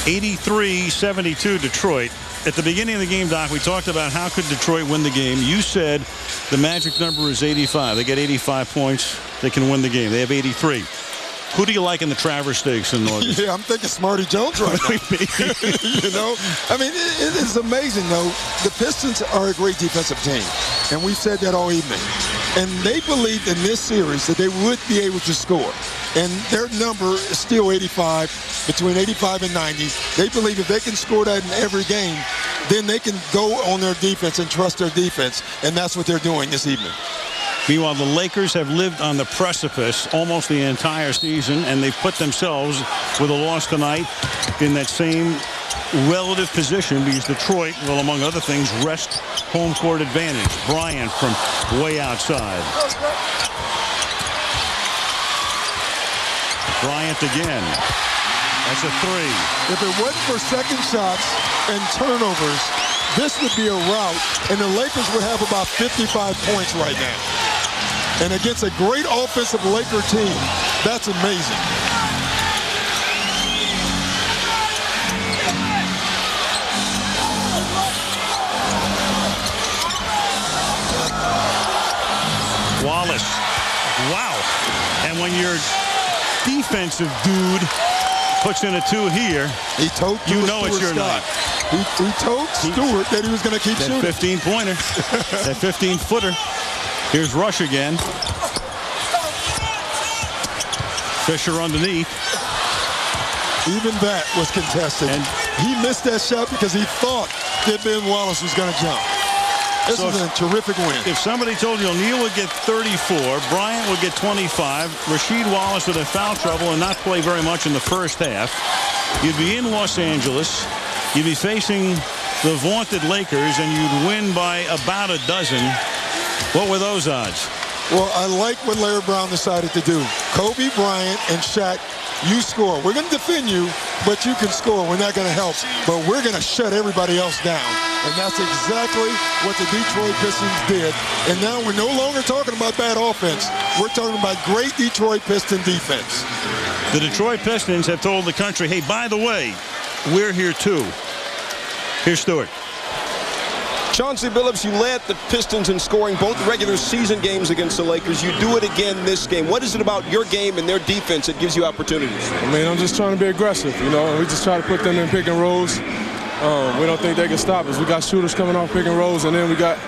83-72 Detroit. At the beginning of the game, Doc, we talked about how could Detroit win the game. You said the magic number is 85. They get 85 points. They can win the game. They have 83. Who do you like in the Travers Stakes in August? Yeah, I'm thinking Smarty Jones right now. You know, I mean, it is amazing, though. The Pistons are a great defensive team, and we've said that all evening. And they believed in this series that they would be able to score. And their number is still 85, between 85 and 90. They believe if they can score that in every game, then they can go on their defense and trust their defense. And that's what they're doing this evening. Meanwhile, the Lakers have lived on the precipice almost the entire season, and they've put themselves, with a loss tonight, in that same relative position because Detroit will, among other things, wrest home court advantage. Bryant from way outside. Bryant again. That's a 3. If it wasn't for second shots and turnovers, this would be a rout, and the Lakers would have about 55 points right now. And against a great offensive Laker team, that's amazing. Wallace. Wow. And when your defensive dude puts in a 2 here, you know it's your night. He told Stewart that he was going to keep shooting. That 15-pointer. That 15-footer. Here's Rush again. Fisher underneath. Even that was contested. And he missed that shot because he thought that Ben Wallace was going to jump. This is a terrific win. If somebody told you O'Neal would get 34, Bryant would get 25, Rasheed Wallace would have foul trouble and not play very much in the first half, you'd be in Los Angeles, you'd be facing the vaunted Lakers, and you'd win by about a dozen. What were those odds? Well, I like what Larry Brown decided to do. Kobe Bryant and Shaq, you score. We're going to defend you, but you can score. We're not going to help, but we're going to shut everybody else down. And that's exactly what the Detroit Pistons did. And now we're no longer talking about bad offense. We're talking about great Detroit Piston defense. The Detroit Pistons have told the country, hey, by the way, we're here too. Here's Stewart. Chauncey Billups, you led the Pistons in scoring both regular season games against the Lakers. You do it again this game. What is it about your game and their defense that gives you opportunities? I mean, I'm just trying to be aggressive, you know. We just try to put them in pick and rolls. We don't think they can stop us. We got shooters coming off pick and rolls, and then we got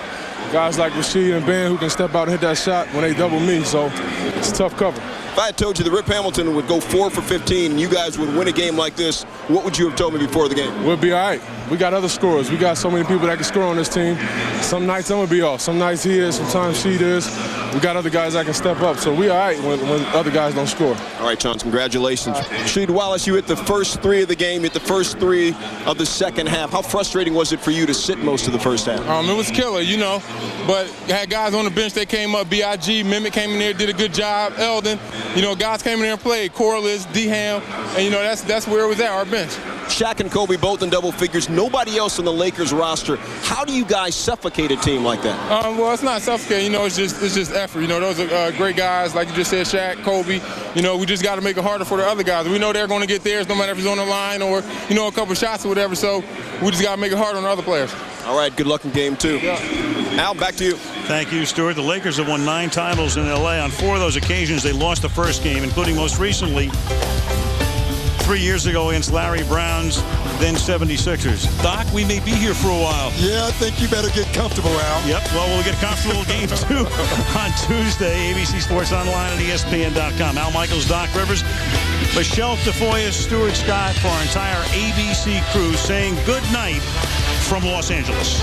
guys like Rasheed and Ben who can step out and hit that shot when they double me. So it's a tough cover. If I had told you that Rip Hamilton would go 4 for 15 and you guys would win a game like this, what would you have told me before the game? We'll be all right. We got other scorers. We got so many people that can score on this team. Some nights I'm going to be off. Some nights he is. Sometimes she is. We got other guys that can step up. So we all right when other guys don't score. All right, Chance, congratulations. Rasheed Wallace, you hit the first 3 of the game, hit the first 3 of the second half. How frustrating was it for you to sit most of the first half? It was killer, you know. But had guys on the bench that came up. B.I.G., Mimic came in there, did a good job. Eldon, you know, guys came in there and played. Corliss, D-Ham, and, you know, that's where it was at, our bench. Shaq and Kobe both in double figures. Nobody else on the Lakers roster. How do you guys suffocate a team like that? Well, it's not suffocating. You know, it's just effort. You know, those are great guys, like you just said, Shaq, Kobe. You know, we just got to make it harder for the other guys. We know they're going to get theirs, no matter if it's on the line or, you know, a couple shots or whatever. So we just got to make it harder on the other players. All right, good luck in game 2. Yeah. Al, back to you. Thank you, Stuart. The Lakers have won 9 titles in L.A. On 4 of those occasions, they lost the first game, including most recently 3 years ago against Larry Brown's then 76ers. Doc, we may be here for a while. Yeah, I think you better get comfortable, Al. Yep, well, we'll get comfortable game 2 on Tuesday. ABC Sports Online and ESPN.com. Al Michaels, Doc Rivers, Michelle Tafoya, Stuart Scott, for our entire ABC crew saying good night from Los Angeles.